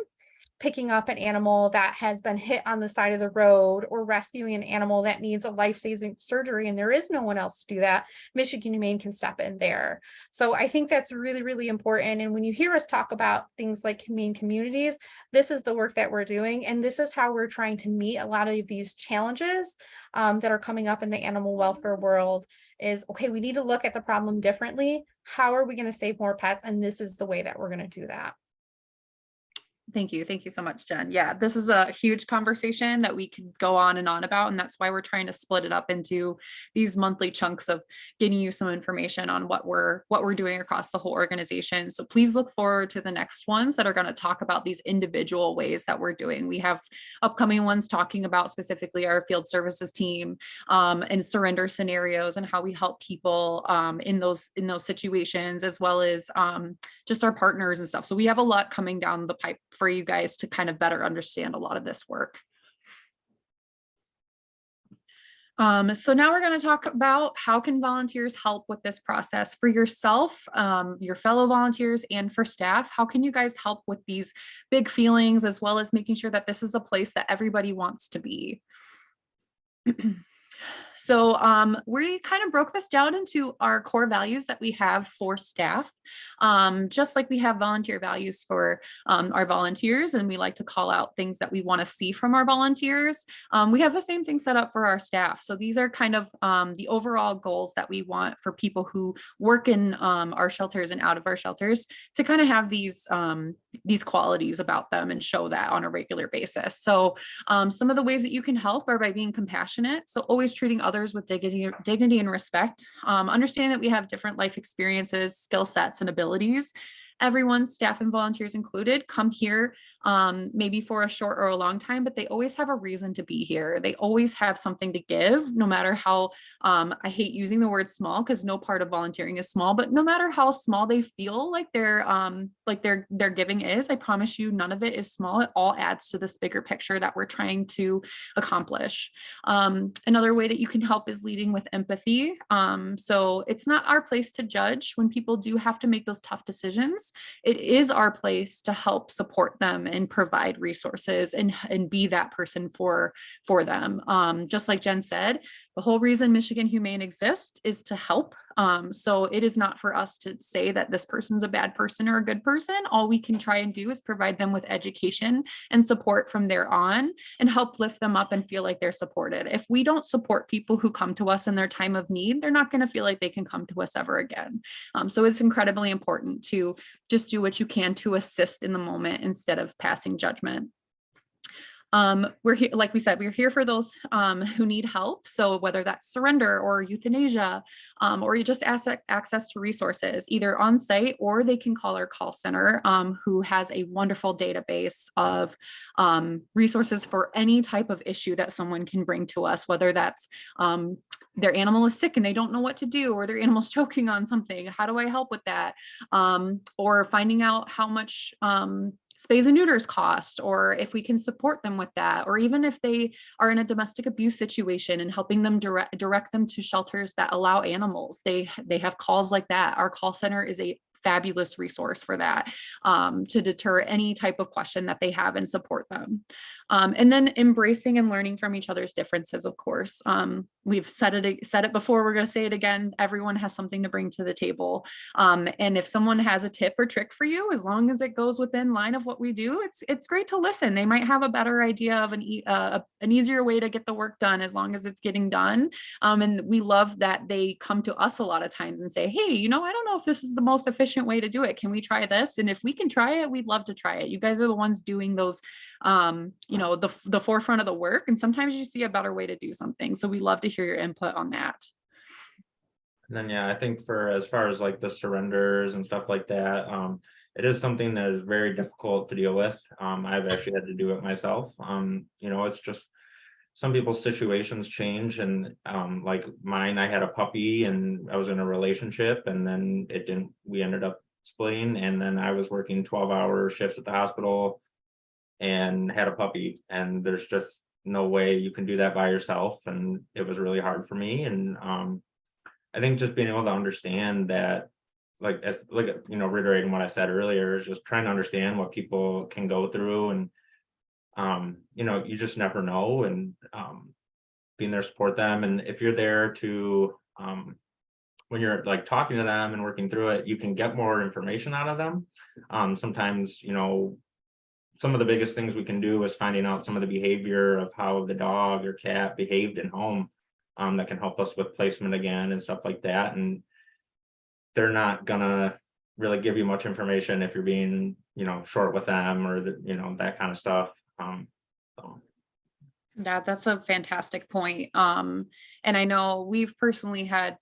picking up an animal that has been hit on the side of the road or rescuing an animal that needs a life-saving surgery and there is no one else to do that, Michigan Humane can step in there. So I think that's really, really important. And when you hear us talk about things like humane communities, this is the work that we're doing. And this is how we're trying to meet a lot of these challenges that are coming up in the animal welfare world is, okay, we need to look at the problem differently. How are we going to save more pets? And this is the way that we're going to do that. Thank you. Thank you so much, Jen. Yeah, this is a huge conversation that we could go on and on about. And that's why we're trying to split it up into these monthly chunks of getting you some information on what we're doing across the whole organization. So please look forward to the next ones that are going to talk about these individual ways that we're doing. We have upcoming ones talking about specifically our field services team and surrender scenarios and how we help people in those situations, as well as just our partners and stuff. So we have a lot coming down the pipe for you guys to kind of better understand a lot of this work. So now we're going to talk about how can volunteers help with this process for yourself, your fellow volunteers, and for staff. How can you guys help with these big feelings, as well as making sure that this is a place that everybody wants to be? So we kind of broke this down into our core values that we have for staff, just like we have volunteer values for our volunteers, and we like to call out things that we want to see from our volunteers. We have the same thing set up for our staff. So these are kind of the overall goals that we want for people who work in our shelters and out of our shelters, to kind of have these qualities about them and show that on a regular basis. So some of the ways that you can help are by being compassionate. So always treating others with dignity and respect. Understanding that we have different life experiences, skill sets, and abilities. Everyone, staff and volunteers included, come here maybe for a short or a long time, but they always have a reason to be here. They always have something to give, no matter how, I hate using the word small because no part of volunteering is small, but no matter how small they feel like their giving is, I promise you, none of it is small. It all adds to this bigger picture that we're trying to accomplish. Another way that you can help is leading with empathy. So it's not our place to judge when people do have to make those tough decisions. It is our place to help support them and provide resources and be that person for them. Just like Jen said, The whole reason Michigan Humane exists is to help. So it is not for us to say that this person's a bad person or a good person. All we can try and do is provide them with education and support from there on, and help lift them up and feel like they're supported. If we don't support people who come to us in their time of need, they're not going to feel like they can come to us ever again. So it's incredibly important to just do what you can to assist in the moment instead of passing judgment. We're here, like we said, we're here for those who need help. So whether that's surrender or euthanasia, or you just access to resources, either on site, or they can call our call center, who has a wonderful database of resources for any type of issue that someone can bring to us, whether that's their animal is sick and they don't know what to do, or their animal's choking on something. How do I help with that? Or finding out how much spays and neuters cost, or if we can support them with that, or even if they are in a domestic abuse situation and helping them direct them to shelters that allow animals. They have calls like that. Our call center is a fabulous resource for that, to deter any type of question that they have and support them. And then embracing and learning from each other's differences, of course. We've said it before, we're going to say it again. Everyone has something to bring to the table. And if someone has a tip or trick for you, as long as it goes within line of what we do, it's great to listen. They might have a better idea of an easier way to get the work done, as long as it's getting done. And we love that they come to us a lot of times and say, hey, I don't know if this is the most efficient way to do it. Can we try this? And if we can try it, we'd love to try it. You guys are the ones doing those, the forefront of the work. And sometimes you see a better way to do something. So we love to hear your input on that. And then, yeah, I think for as far as like the surrenders and stuff like that, it is something that is very difficult to deal with. I've actually had to do it myself. It's just some people's situations change, and like mine, I had a puppy and I was in a relationship, and then we ended up splitting, and then I was working 12-hour shifts at the hospital and had a puppy, and there's just no way you can do that by yourself. And it was really hard for me. And I think just being able to understand that, reiterating what I said earlier, is just trying to understand what people can go through. And you just never know, and being there to support them. And if you're there to when you're like talking to them and working through it, you can get more information out of them. Sometimes, some of the biggest things we can do is finding out some of the behavior of how the dog or cat behaved at home, that can help us with placement again and stuff like that. And they're not gonna really give you much information if you're being, short with them, or that kind of stuff. That's a fantastic point. And I know we've personally had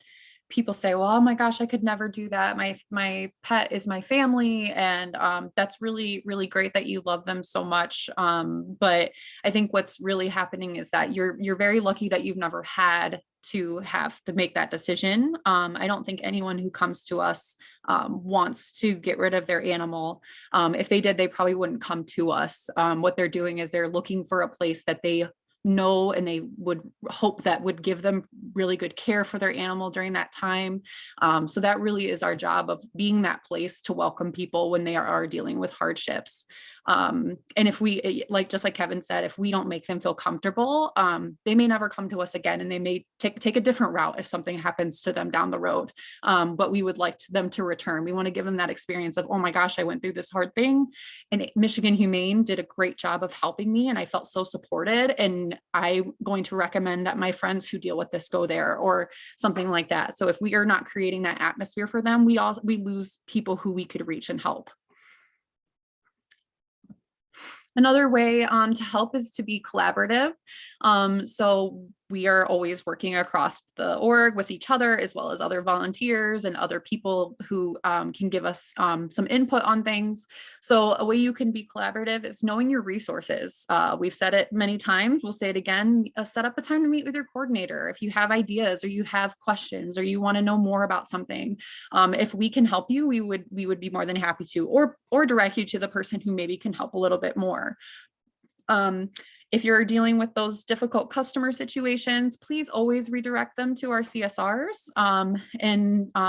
people say, well, oh my gosh, I could never do that. My pet is my family. And that's really, really great that you love them so much. But I think what's really happening is that you're very lucky that you've never had to have to make that decision. I don't think anyone who comes to us wants to get rid of their animal. If they did, they probably wouldn't come to us. What they're doing is they're looking for a place that they know and they would hope that would give them really good care for their animal during that time. So that really is our job, of being that place to welcome people when they are dealing with hardships. And if we, just like Kevin said, if we don't make them feel comfortable, they may never come to us again, and they may take a different route if something happens to them down the road. But we would like them to return. We want to give them that experience of, oh my gosh, I went through this hard thing, and Michigan Humane did a great job of helping me, and I felt so supported, and I'm going to recommend that my friends who deal with this go there, or something like that. So if we are not creating that atmosphere for them, we lose people who we could reach and help. Another way to help is to be collaborative. So we are always working across the org with each other, as well as other volunteers and other people who can give us some input on things. So a way you can be collaborative is knowing your resources. We've said it many times, we'll say it again, set up a time to meet with your coordinator. If you have ideas, or you have questions, or you want to know more about something, if we can help you, we would be more than happy to, or direct you to the person who maybe can help a little bit more. If you're dealing with those difficult customer situations, please always redirect them to our CSRs. And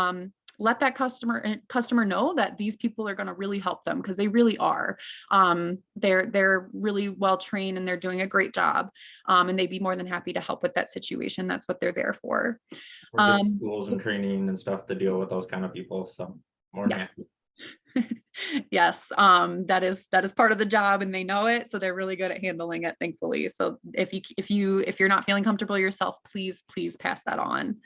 let that customer know that these people are going to really help them, because they really are. They're really well trained and they're doing a great job. And they'd be more than happy to help with that situation. That's what they're there for. We're getting tools and training and stuff to deal with those kind of people. So more than Yes. happy. Yes, that is part of the job, and they know it, so they're really good at handling it, thankfully. So if you're not feeling comfortable yourself, please pass that on.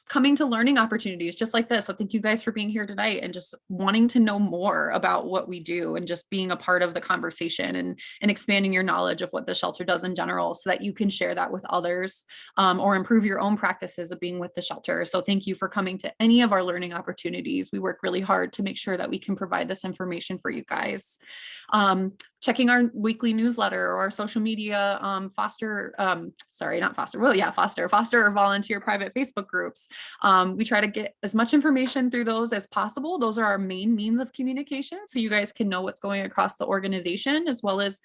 Coming to learning opportunities just like this. So thank you guys for being here tonight and just wanting to know more about what we do and just being a part of the conversation and expanding your knowledge of what the shelter does in general, so that you can share that with others, or improve your own practices of being with the shelter. So thank you for coming to any of our learning opportunities. We work really hard to make sure that we can provide this information for you guys. Checking our weekly newsletter or our social media, foster or volunteer private Facebook groups. We try to get as much information through those as possible. Those are our main means of communication, so you guys can know what's going across the organization, as well as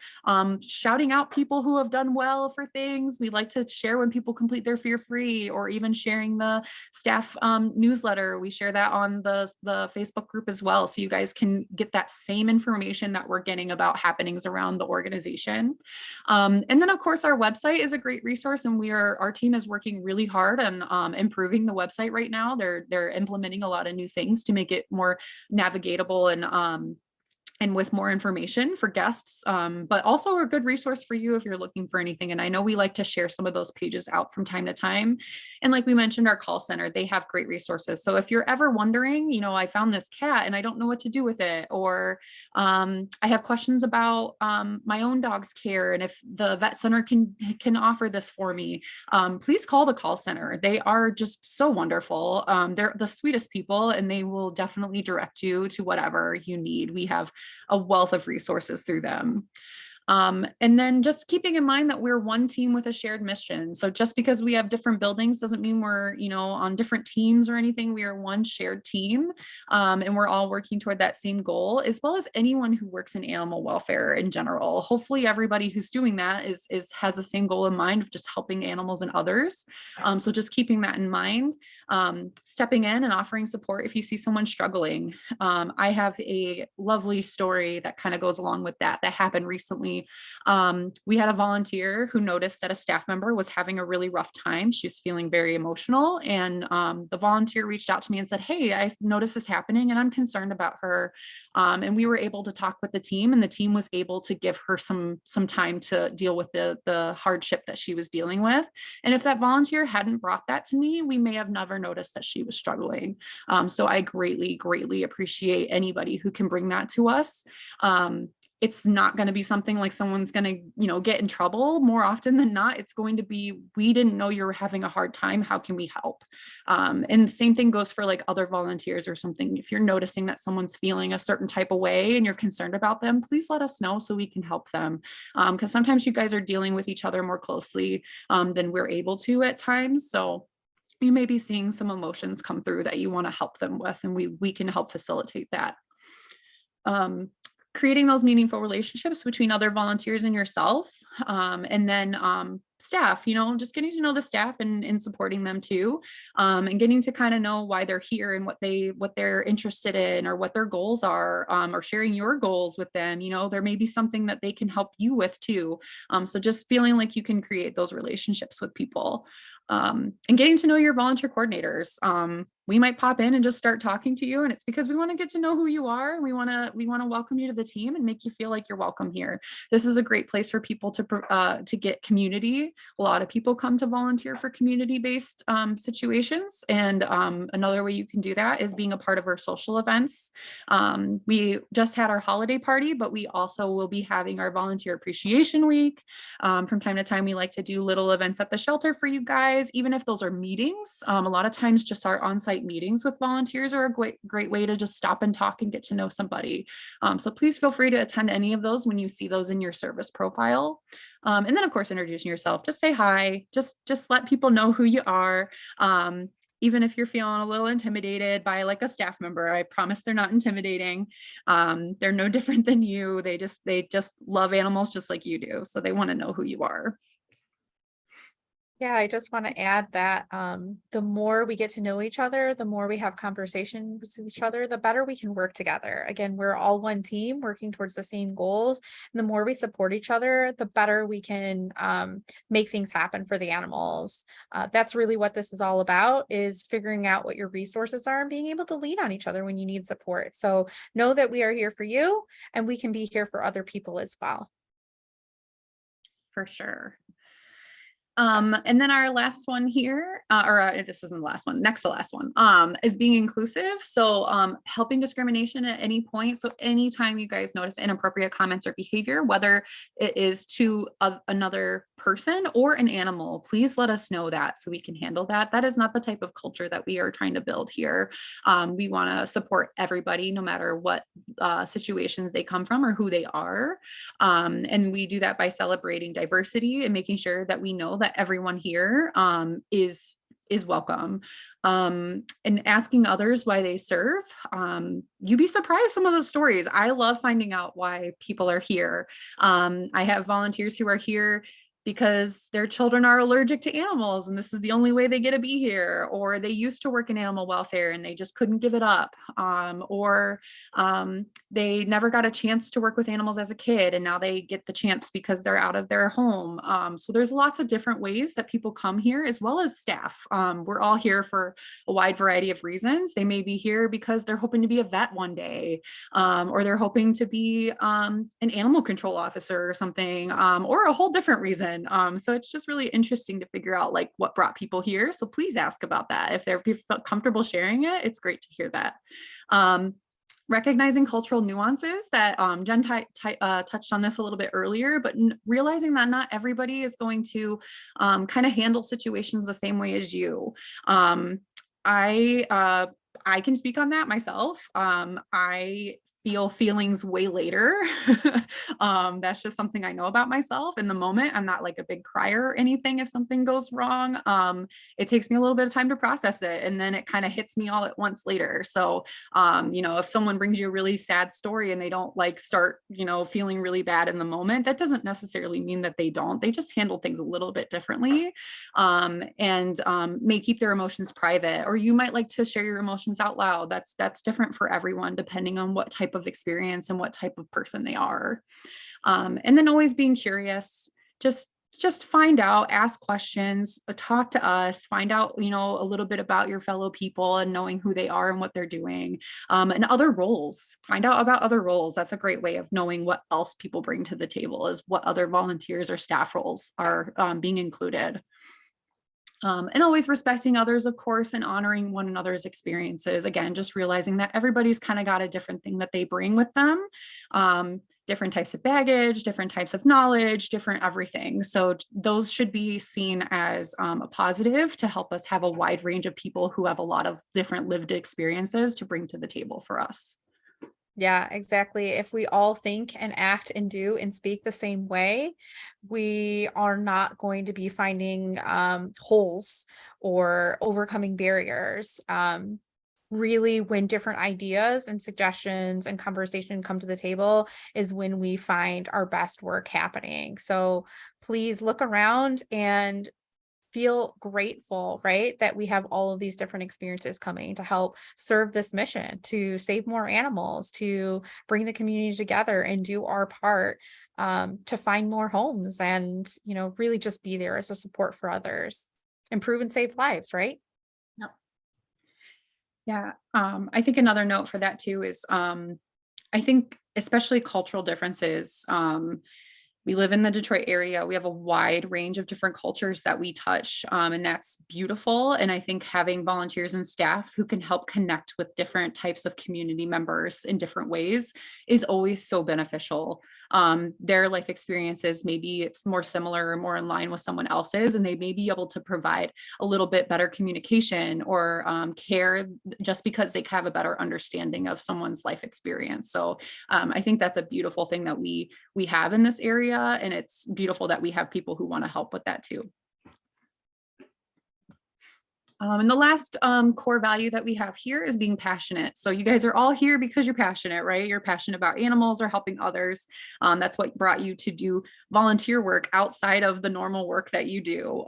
shouting out people who have done well for things. We like to share when people complete their fear free, or even sharing the staff newsletter. We share that on the Facebook group as well, so you guys can get that same information that we're getting about happenings around the organization. And then of course our website is a great resource, and our team is working really hard on improving the website right now. They're implementing a lot of new things to make it more navigatable and with more information for guests, but also a good resource for you if you're looking for anything. And I know we like to share some of those pages out from time to time. And like we mentioned, our call center, they have great resources. So if you're ever wondering, I found this cat and I don't know what to do with it, or I have questions about my own dog's care, and if the vet center can offer this for me, please call the call center. They are just so wonderful. They're the sweetest people, and they will definitely direct you to whatever you need. We have a wealth of resources through them. And then just keeping in mind that we're one team with a shared mission. So just because we have different buildings doesn't mean we're, on different teams or anything. We are one shared team, and we're all working toward that same goal, as well as anyone who works in animal welfare in general. Hopefully everybody who's doing that has the same goal in mind of just helping animals and others. So just keeping that in mind, stepping in and offering support if you see someone struggling. I have a lovely story that kind of goes along with that happened recently. We had a volunteer who noticed that a staff member was having a really rough time. She's feeling very emotional, and the volunteer reached out to me and said, "Hey, I noticed this happening and I'm concerned about her." And we were able to talk with the team, and the team was able to give her some time to deal with the hardship that she was dealing with. And if that volunteer hadn't brought that to me, we may have never noticed that she was struggling. So I greatly appreciate anybody who can bring that to us. It's not going to be something like someone's going to, get in trouble. More often than not, it's going to be, we didn't know you were having a hard time. How can we help? And the same thing goes for like other volunteers or something. If you're noticing that someone's feeling a certain type of way and you're concerned about them, please let us know so we can help them. Because sometimes you guys are dealing with each other more closely than we're able to at times. So you may be seeing some emotions come through that you want to help them with, and we can help facilitate that. Creating those meaningful relationships between other volunteers and yourself, and then staff, just getting to know the staff and supporting them too, and getting to kind of know why they're here and what they're interested in, or what their goals are, or sharing your goals with them. There may be something that they can help you with too. So just feeling like you can create those relationships with people. And getting to know your volunteer coordinators. We might pop in and just start talking to you, and it's because we want to get to know who you are. We want to welcome you to the team and make you feel like you're welcome here. This is a great place for people to get community. A lot of people come to volunteer for community-based situations, and another way you can do that is being a part of our social events. We just had our holiday party, but we also will be having our volunteer appreciation week. From time to time, we like to do little events at the shelter for you guys, even if those are meetings. A lot of times just our on-site meetings with volunteers are a great way to just stop and talk and get to know somebody. So please feel free to attend any of those when you see those in your service profile. And then of course, introducing yourself, just say hi, just let people know who you are. Even if you're feeling a little intimidated by like a staff member, I promise they're not intimidating. They're no different than you. They just love animals just like you do. So they want to know who you are. Yeah, I just want to add that the more we get to know each other, the more we have conversations with each other, the better we can work together. Again, we're all one team working towards the same goals. And the more we support each other, the better we can make things happen for the animals. That's really what this is all about, is figuring out what your resources are and being able to lean on each other when you need support. So know that we are here for you, and we can be here for other people as well. For sure. And then our last one here, this isn't the last one, next to last one, is being inclusive. So helping discrimination at any point. So anytime you guys notice inappropriate comments or behavior, whether it is to another person or an animal, please let us know that so we can handle that. That is not the type of culture that we are trying to build here. We want to support everybody, no matter what situations they come from or who they are. And we do that by celebrating diversity and making sure that we know that everyone here is welcome. And asking others why they serve. You'd be surprised some of those stories. I love finding out why people are here. I have volunteers who are here because their children are allergic to animals and this is the only way they get to be here, or they used to work in animal welfare and they just couldn't give it up, or they never got a chance to work with animals as a kid and now they get the chance because they're out of their home. So there's lots of different ways that people come here, as well as staff. We're all here for a wide variety of reasons. They may be here because they're hoping to be a vet one day, or they're hoping to be an animal control officer or something, or a whole different reason. So it's just really interesting to figure out like what brought people here. So please ask about that. If they're comfortable sharing it, it's great to hear that. Recognizing cultural nuances that Jen touched on this a little bit earlier, but realizing that not everybody is going to kind of handle situations the same way as you. I can speak on that myself. I feel feelings way later. That's just something I know about myself in the moment. I'm not like a big crier or anything if something goes wrong. It takes me a little bit of time to process it, and then it kind of hits me all at once later. So if someone brings you a really sad story and they don't like start feeling really bad in the moment, that doesn't necessarily mean that they don't. They just handle things a little bit differently, and may keep their emotions private. Or you might like to share your emotions out loud. That's different for everyone depending on what type of experience and what type of person they are. And then always being curious. Just find out, ask questions, talk to us, find out, a little bit about your fellow people and knowing who they are and what they're doing, and other roles. Find out about other roles. That's a great way of knowing what else people bring to the table, is what other volunteers or staff roles are being included. And always respecting others, of course, and honoring one another's experiences. Again, just realizing that everybody's kind of got a different thing that they bring with them. Different types of baggage, different types of knowledge, different everything. So those should be seen as a positive to help us have a wide range of people who have a lot of different lived experiences to bring to the table for us. Yeah, exactly. If we all think and act and do and speak the same way, we are not going to be finding holes or overcoming barriers. Really, when different ideas and suggestions and conversation come to the table is when we find our best work happening. So please look around and feel grateful, right, that we have all of these different experiences coming to help serve this mission, to save more animals, to bring the community together and do our part, to find more homes and, really just be there as a support for others, improve and save lives, right? Yep. Yeah. I think another note for that too is I think especially cultural differences. We live in the Detroit area. We have a wide range of different cultures that we touch, and that's beautiful. And I think having volunteers and staff who can help connect with different types of community members in different ways is always so beneficial. Their life experiences, maybe it's more similar or more in line with someone else's, and they may be able to provide a little bit better communication or care just because they have a better understanding of someone's life experience. So I think that's a beautiful thing that we have in this area, and it's beautiful that we have people who want to help with that too. And the last core value that we have here is being passionate. So you guys are all here because you're passionate, right? You're passionate about animals or helping others. That's what brought you to do volunteer work outside of the normal work that you do.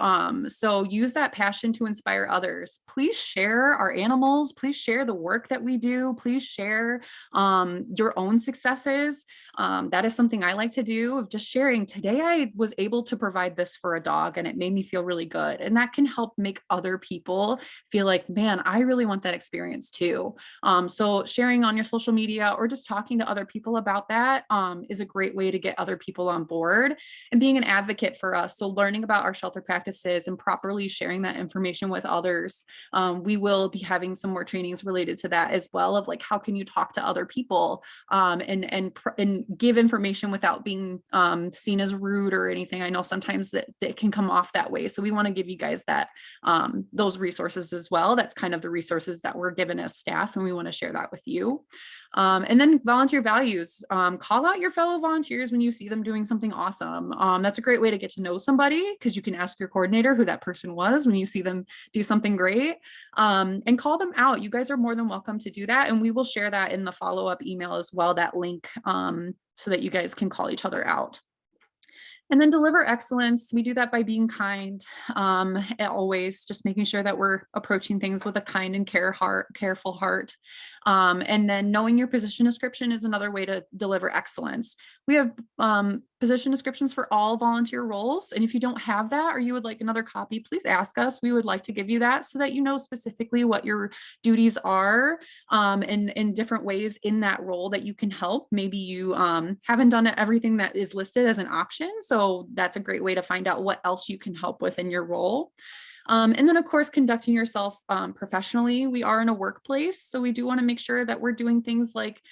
So use that passion to inspire others. Please share our animals. Please share the work that we do. Please share your own successes. That is something I like to do, of just sharing. Today, I was able to provide this for a dog and it made me feel really good. And that can help make other people feel like, man, I really want that experience too. So sharing on your social media or just talking to other people about that is a great way to get other people on board, and being an advocate for us. So learning about our shelter practices and properly sharing that information with others. We will be having some more trainings related to that as well, of like, how can you talk to other people and give information without being seen as rude or anything. I know sometimes that it can come off that way. So we want to give you guys that those resources as well. That's kind of the resources that we're given as staff, and we want to share that with you. And then volunteer values. Call out your fellow volunteers when you see them doing something awesome. That's a great way to get to know somebody, because you can ask your coordinator who that person was when you see them do something great, and call them out. You guys are more than welcome to do that. And we will share that in the follow-up email as well, that link, so that you guys can call each other out. And then deliver excellence. We do that by being kind, always just making sure that we're approaching things with a kind and careful heart. And then knowing your position description is another way to deliver excellence. We have position descriptions for all volunteer roles. And if you don't have that, or you would like another copy, please ask us. We would like to give you that so that you know specifically what your duties are, and in different ways in that role that you can help. Maybe you haven't done everything that is listed as an option. So that's a great way to find out what else you can help with in your role. And then, of course, conducting yourself professionally. We are in a workplace, so we do want to make sure that we're doing things like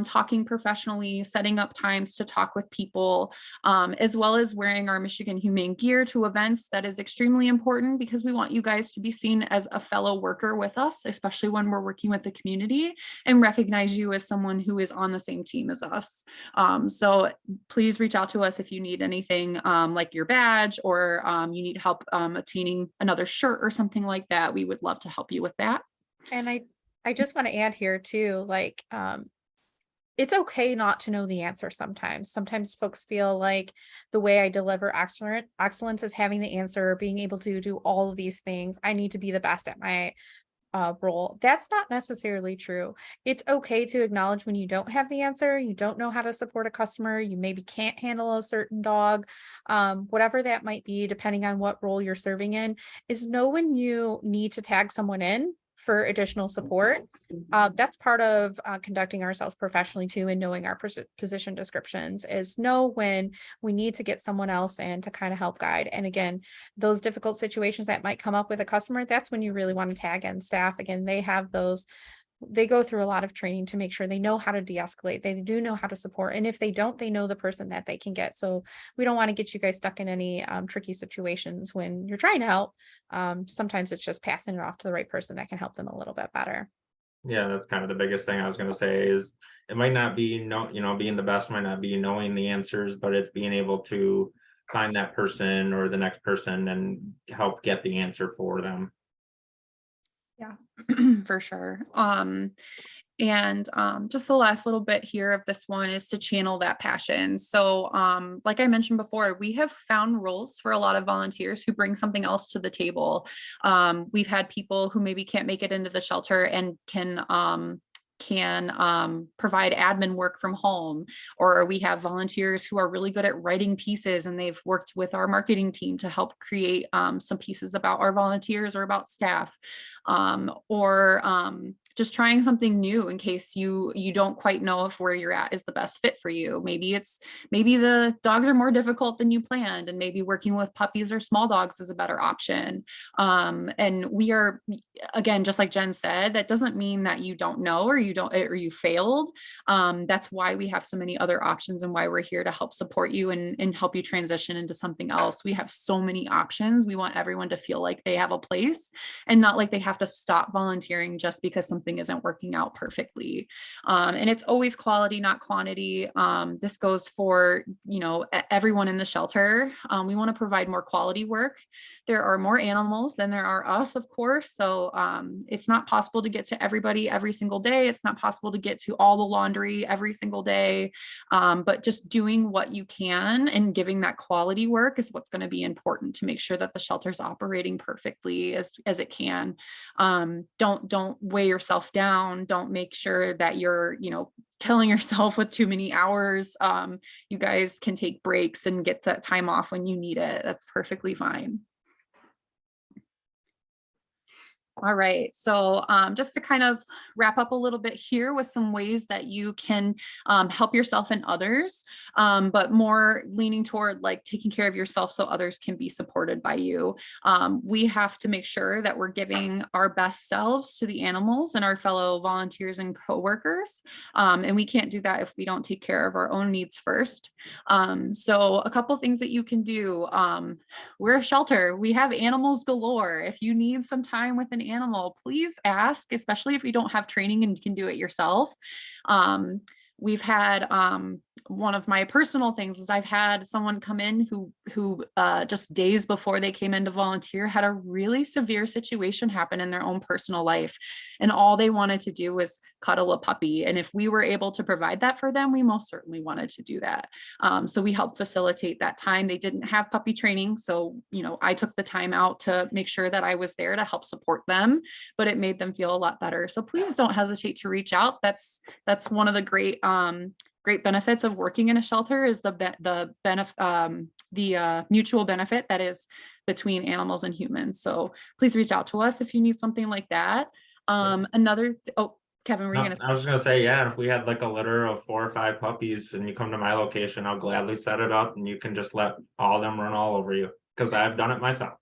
talking professionally, setting up times to talk with people, as well as wearing our Michigan Humane gear to events. That is extremely important, because we want you guys to be seen as a fellow worker with us, especially when we're working with the community, and recognize you as someone who is on the same team as us. So please reach out to us if you need anything, like your badge, or you need help obtaining another shirt or something like that. We would love to help you with that. And I just want to add here too, like, it's okay not to know the answer sometimes. Sometimes folks feel like the way I deliver excellence is having the answer, being able to do all of these things. I need to be the best at my role. That's not necessarily true. It's okay to acknowledge when you don't have the answer, you don't know how to support a customer, you maybe can't handle a certain dog, whatever that might be, depending on what role you're serving in, is know when you need to tag someone in for additional support. That's part of conducting ourselves professionally too, and knowing our position descriptions, is know when we need to get someone else in to kind of help guide. And again, those difficult situations that might come up with a customer, that's when you really want to tag in staff. Again, they go through a lot of training to make sure they know how to de-escalate. They do know how to support. And if they don't, they know the person that they can get. So we don't want to get you guys stuck in any tricky situations when you're trying to help. Sometimes it's just passing it off to the right person that can help them a little bit better. Yeah, that's kind of the biggest thing I was going to say, is it might not be being the best might not be knowing the answers, but it's being able to find that person or the next person and help get the answer for them. Yeah, for sure. And just the last little bit here of this one is to channel that passion. So like I mentioned before, we have found roles for a lot of volunteers who bring something else to the table. We've had people who maybe can't make it into the shelter and can provide admin work from home, or we have volunteers who are really good at writing pieces, and they've worked with our marketing team to help create some pieces about our volunteers or about staff, or just trying something new in case you don't quite know if where you're at is the best fit for you. Maybe the dogs are more difficult than you planned, and maybe working with puppies or small dogs is a better option. And we are, again, just like Jen said, that doesn't mean that you don't know or you failed. That's why we have so many other options, and why we're here to help support you and help you transition into something else. We have so many options. We want everyone to feel like they have a place, and not like they have to stop volunteering just because something something isn't working out perfectly. And it's always quality, not quantity. This goes for, everyone in the shelter. We want to provide more quality work. There are more animals than there are us, of course. So it's not possible to get to everybody every single day. It's not possible to get to all the laundry every single day. But just doing what you can and giving that quality work is what's going to be important to make sure that the shelter's operating perfectly as it can. Don't weigh yourself down. Don't make sure that you're, killing yourself with too many hours. You guys can take breaks and get that time off when you need it. That's perfectly fine. All right, so just to kind of wrap up a little bit here with some ways that you can help yourself and others, but more leaning toward like taking care of yourself so others can be supported by you. We have to make sure that we're giving our best selves to the animals and our fellow volunteers and coworkers, and we can't do that if we don't take care of our own needs first. So a couple things that you can do. We're a shelter. We have animals galore. If you need some time with an animal, please ask, especially if you don't have training and you can do it yourself. We've had one of my personal things is I've had someone come in who just days before they came in to volunteer had a really severe situation happen in their own personal life, and all they wanted to do was cuddle a puppy. And if we were able to provide that for them, we most certainly wanted to do that. So we helped facilitate that time. They didn't have puppy training, so I took the time out to make sure that I was there to help support them, but it made them feel a lot better. So please don't hesitate to reach out. That's one of the great benefits of working in a shelter is the mutual benefit that is between animals and humans. So please reach out to us if you need something like that. Kevin, were you gonna? I was gonna say, yeah, if we had like a litter of 4 or 5 puppies and you come to my location, I'll gladly set it up and you can just let all of them run all over you, because I've done it myself.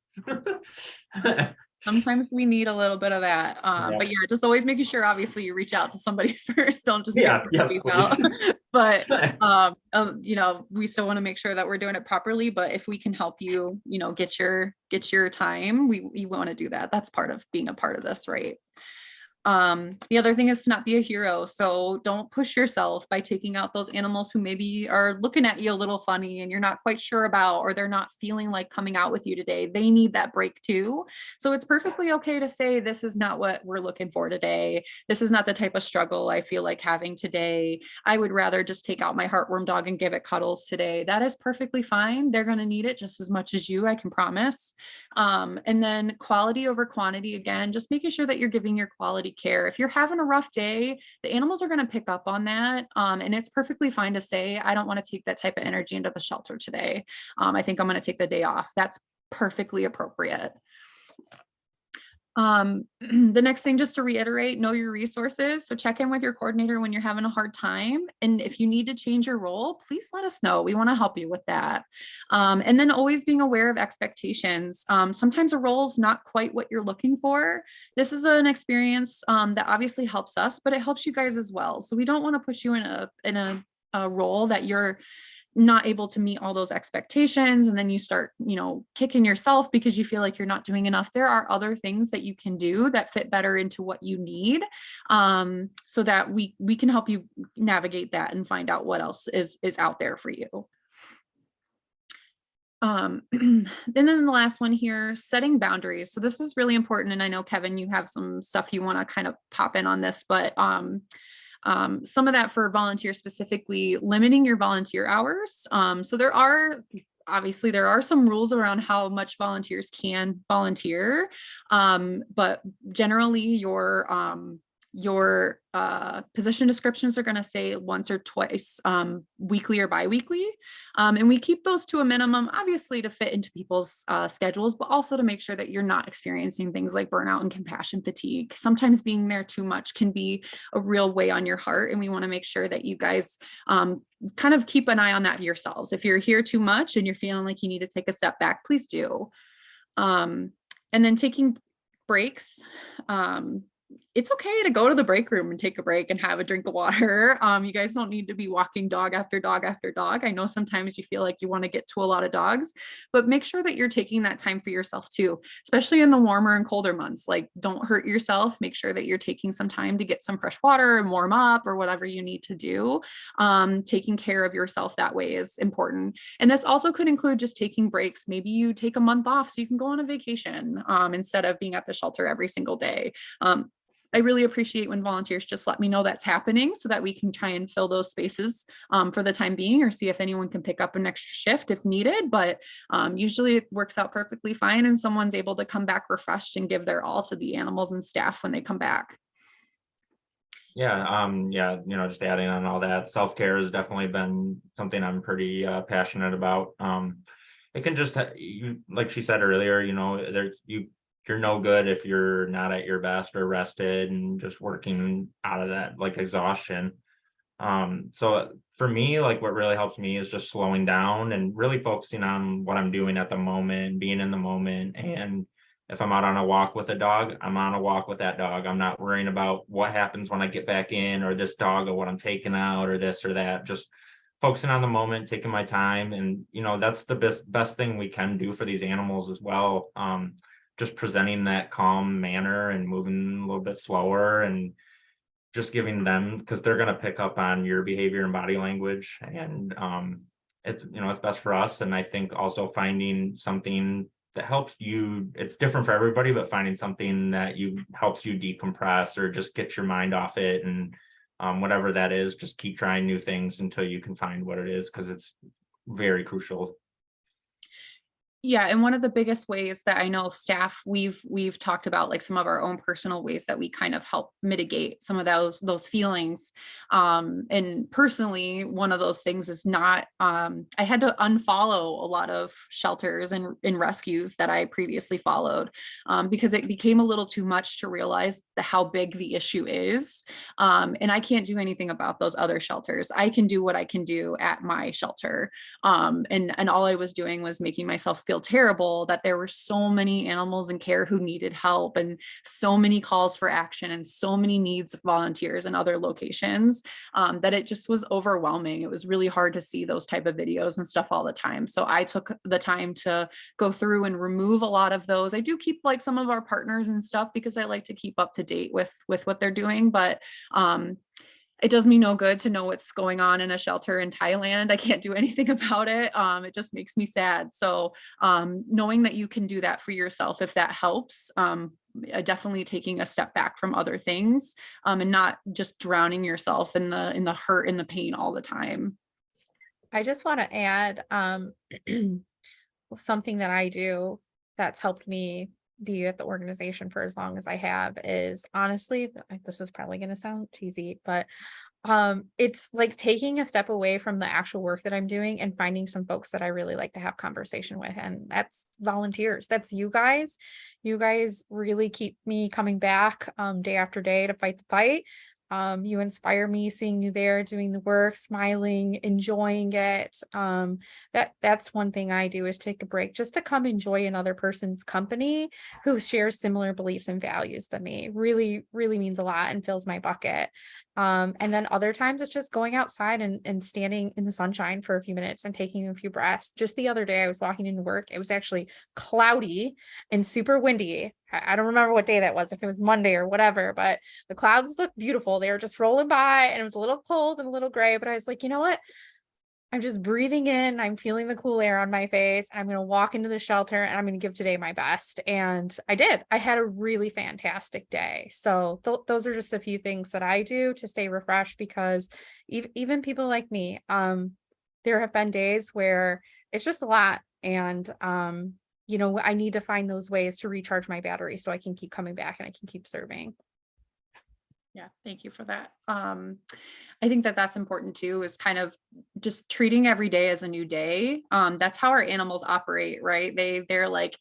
Sometimes we need a little bit of that. But yeah, just always making sure, obviously, you reach out to somebody first. Don't just yes, out. But we still want to make sure that we're doing it properly. But if we can help you, get your time, we want to do that. That's part of being a part of this, right? The other thing is to not be a hero. So don't push yourself by taking out those animals who maybe are looking at you a little funny and you're not quite sure about, or they're not feeling like coming out with you today. They need that break too. So it's perfectly okay to say, this is not what we're looking for today. This is not the type of struggle I feel like having today. I would rather just take out my heartworm dog and give it cuddles today. That is perfectly fine. They're going to need it just as much as you, I can promise. And then quality over quantity, again, just making sure that you're giving your quality care. If you're having a rough day, the animals are going to pick up on that. And it's perfectly fine to say, I don't want to take that type of energy into the shelter today. I think I'm going to take the day off. That's perfectly appropriate. The next thing, just to reiterate, know your resources. So check in with your coordinator when you're having a hard time. And if you need to change your role, please let us know. We want to help you with that. And then always being aware of expectations. Sometimes a role is not quite what you're looking for. This is an experience that obviously helps us, but it helps you guys as well. So we don't want to push you in a role that you're not able to meet all those expectations, and then you start kicking yourself because you feel like you're not doing enough. There are other things that you can do that fit better into what you need, so that we can help you navigate that and find out what else is out there for you. And then the last one here, setting boundaries. So this is really important, and I know, Kevin, you have some stuff you want to kind of pop in on this, but some of that for volunteers, specifically limiting your volunteer hours. So there are some rules around how much volunteers can volunteer, but generally your position descriptions are going to say once or twice weekly or biweekly, and we keep those to a minimum, obviously to fit into people's schedules, but also to make sure that you're not experiencing things like burnout and compassion fatigue. Sometimes being there too much can be a real weight on your heart, and we want to make sure that you guys kind of keep an eye on that yourselves. If you're here too much and you're feeling like you need to take a step back, please do. And then taking breaks. it's okay to go to the break room and take a break and have a drink of water. You guys don't need to be walking dog after dog after dog. I know sometimes you feel like you want to get to a lot of dogs, but make sure that you're taking that time for yourself too, especially in the warmer and colder months. Like, don't hurt yourself. Make sure that you're taking some time to get some fresh water and warm up or whatever you need to do. Taking care of yourself that way is important. And this also could include just taking breaks. Maybe you take a month off so you can go on a vacation instead of being at the shelter every single day. I really appreciate when volunteers just let me know that's happening so that we can try and fill those spaces for the time being, or see if anyone can pick up an extra shift if needed. But usually it works out perfectly fine and someone's able to come back refreshed and give their all to the animals and staff when they come back. Yeah, just adding on all that, self-care has definitely been something I'm pretty passionate about. It can just, like she said earlier, you're no good if you're not at your best or rested and just working out of that like exhaustion. So for me, like what really helps me is just slowing down and really focusing on what I'm doing at the moment, being in the moment. And if I'm out on a walk with a dog, I'm on a walk with that dog. I'm not worrying about what happens when I get back in, or this dog, or what I'm taking out, or this or that. Just focusing on the moment, taking my time. And that's the best thing we can do for these animals as well. Just presenting that calm manner and moving a little bit slower, and just giving them, because they're going to pick up on your behavior and body language. And it's best for us. And I think also finding something that helps you, it's different for everybody, but finding something that helps you decompress or just get your mind off it. And whatever that is, just keep trying new things until you can find what it is, because it's very crucial. Yeah, and one of the biggest ways that I know staff, we've talked about like some of our own personal ways that we kind of help mitigate some of those feelings. And personally, one of those things is not, I had to unfollow a lot of shelters and rescues that I previously followed, because it became a little too much to realize how big the issue is. And I can't do anything about those other shelters. I can do what I can do at my shelter. And all I was doing was making myself feel terrible that there were so many animals in care who needed help, and so many calls for action, and so many needs of volunteers in other locations, that it just was overwhelming. It was really hard to see those type of videos and stuff all the time. So I took the time to go through and remove a lot of those. I do keep like some of our partners and stuff because I like to keep up to date with what they're doing, but it does me no good to know what's going on in a shelter in Thailand. I can't do anything about it. It just makes me sad. So knowing that you can do that for yourself, if that helps, definitely taking a step back from other things, and not just drowning yourself in the hurt and the pain all the time. I just want to add something that I do that's helped me be at the organization for as long as I have is, honestly, this is probably going to sound cheesy, but it's like taking a step away from the actual work that I'm doing and finding some folks that I really like to have conversation with. And that's volunteers. That's you guys. You guys really keep me coming back day after day to fight the fight. You inspire me seeing you there doing the work, smiling, enjoying it. That's one thing I do, is take a break just to come enjoy another person's company who shares similar beliefs and values than me. Really, really means a lot and fills my bucket. And then other times it's just going outside and standing in the sunshine for a few minutes and taking a few breaths. Just the other day I was walking into work. It was actually cloudy and super windy. I don't remember what day that was, if it was Monday or whatever, but the clouds looked beautiful. They were just rolling by, and it was a little cold and a little gray, but I was like, you know what? I'm just breathing in, I'm feeling the cool air on my face. I'm going to walk into the shelter and I'm going to give today my best. And I did. I had a really fantastic day. So those are just a few things that I do to stay refreshed, because even people like me, there have been days where it's just a lot. And, I need to find those ways to recharge my battery so I can keep coming back and I can keep serving. Yeah, thank you for that. I think that that's important too, is kind of just treating every day as a new day. That's how our animals operate, right? They're like,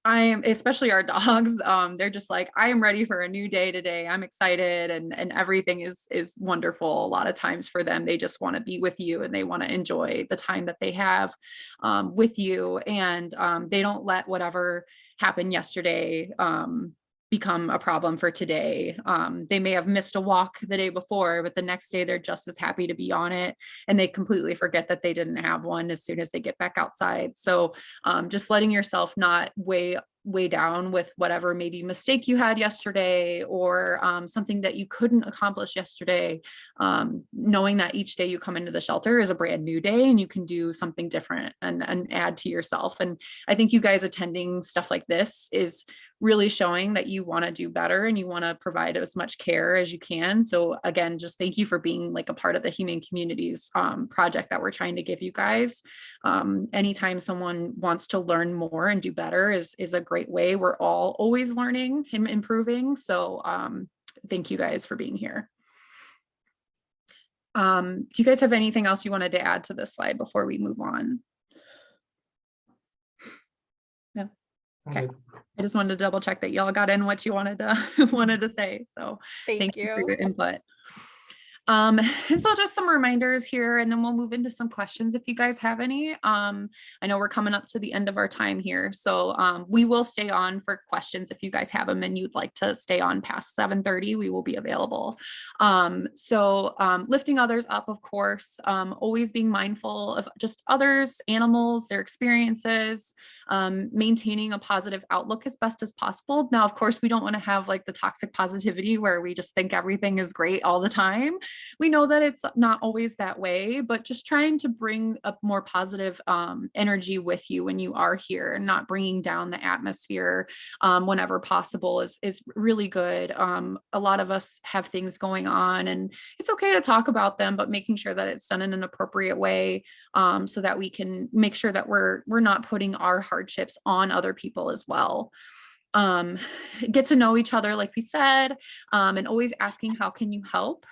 especially our dogs, they're just like, I am ready for a new day today. I'm excited, and everything is wonderful. A lot of times for them, they just want to be with you and they want to enjoy the time that they have with you. And they don't let whatever happened yesterday become a problem for today. They may have missed a walk the day before, but the next day they're just as happy to be on it, and they completely forget that they didn't have one as soon as they get back outside. So just letting yourself not weigh down with whatever maybe mistake you had yesterday, or something that you couldn't accomplish yesterday, knowing that each day you come into the shelter is a brand new day and you can do something different and add to yourself. And I think you guys attending stuff like this is really showing that you want to do better and you want to provide as much care as you can. So again, just thank you for being like a part of the Humane Communities project that we're trying to give you guys. Anytime someone wants to learn more and do better is a great way. We're all always learning and improving. So thank you guys for being here. Do you guys have anything else you wanted to add to this slide before we move on? No. Okay. I just wanted to double check that y'all got in what you wanted to say. So thank you for your input. And so just some reminders here, and then we'll move into some questions if you guys have any. I know we're coming up to the end of our time here, so we will stay on for questions if you guys have them and you'd like to stay on past 7:30, we will be available. Lifting others up, of course, always being mindful of just others, animals, their experiences, maintaining a positive outlook as best as possible. Now, of course, we don't want to have like the toxic positivity where we just think everything is great all the time. We know that it's not always that way, but just trying to bring a more positive energy with you when you are here, and not bringing down the atmosphere whenever possible is really good. A lot of us have things going on, and it's okay to talk about them, but making sure that it's done in an appropriate way, so that we can make sure that we're not putting our hardships on other people as well. Get to know each other, like we said, and always asking, how can you help?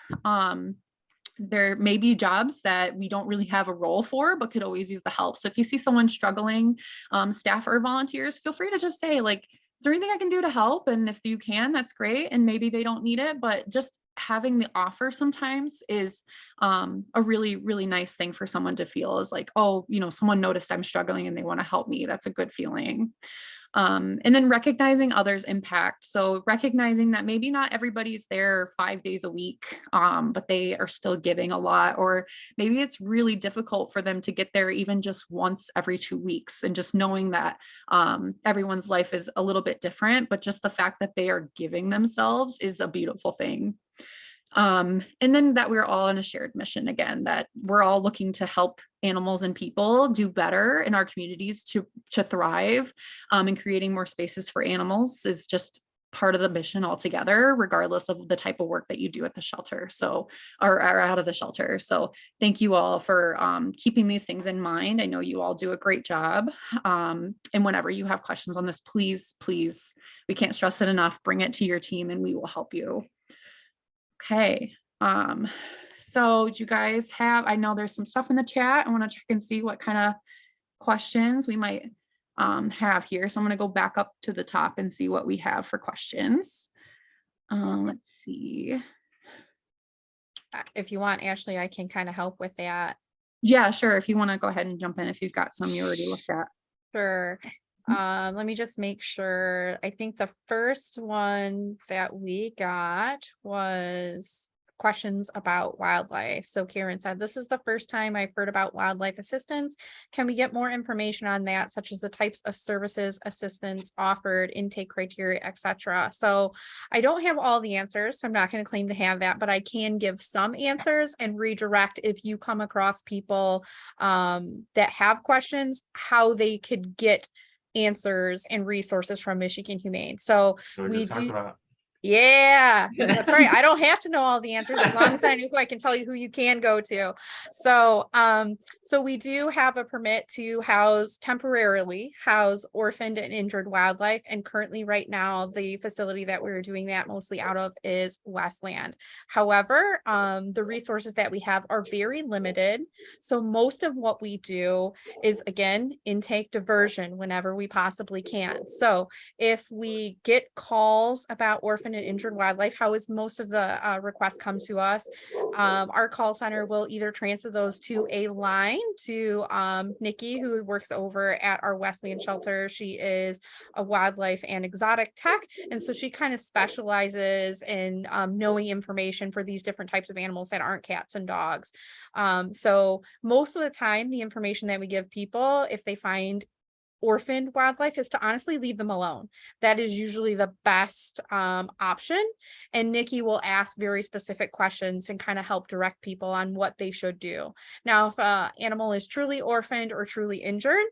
There may be jobs that we don't really have a role for, but could always use the help. So if you see someone struggling, staff or volunteers, feel free to just say, like, is there anything I can do to help? And if you can, that's great. And maybe they don't need it, but just having the offer sometimes is a really, really nice thing for someone to feel, is like, oh, someone noticed I'm struggling and they want to help me. That's a good feeling. And then recognizing others' impact. So recognizing that maybe not everybody's there 5 days a week, but they are still giving a lot, or maybe it's really difficult for them to get there even just once every 2 weeks. And just knowing that everyone's life is a little bit different, but just the fact that they are giving themselves is a beautiful thing. And then that we're all on a shared mission, again, that we're all looking to help animals and people do better in our communities to thrive, and creating more spaces for animals is just part of the mission altogether, regardless of the type of work that you do at the shelter. So, or out of the shelter. So thank you all for keeping these things in mind. I know you all do a great job. And whenever you have questions on this, please, we can't stress it enough, bring it to your team and we will help you. Okay, so do you guys have, I know there's some stuff in the chat. I want to check and see what kind of questions we might have here. So I'm going to go back up to the top and see what we have for questions. Let's see. If you want, Ashley, I can kind of help with that. Yeah, sure. If you want to go ahead and jump in, if you've got some you already looked at. Sure. Let me just make sure. I think the first one that we got was questions about wildlife. So Karen said, this is the first time I've heard about wildlife assistance. Can we get more information on that, such as the types of services, assistance offered, intake criteria, etc.? So I don't have all the answers, so I'm not going to claim to have that, but I can give some answers and redirect if you come across people that have questions, how they could get answers and resources from Michigan Humane. So we do. Yeah, that's right. I don't have to know all the answers, as long as I know who I can tell you who you can go to. So, so we do have a permit to temporarily house orphaned and injured wildlife. And currently right now, the facility that we're doing that mostly out of is Westland. However, the resources that we have are very limited. So most of what we do is, again, intake diversion whenever we possibly can. So if we get calls about orphaned orphaned and injured wildlife, how is most of the requests come to us? Our call center will either transfer those to a line to Nikki, who works over at our Wesleyan shelter. She is a wildlife and exotic tech, and so she kind of specializes in knowing information for these different types of animals that aren't cats and dogs. So most of the time, the information that we give people, if they find orphaned wildlife, is to honestly leave them alone. That is usually the best option. And Nikki will ask very specific questions and kind of help direct people on what they should do. Now, if an animal is truly orphaned or truly injured,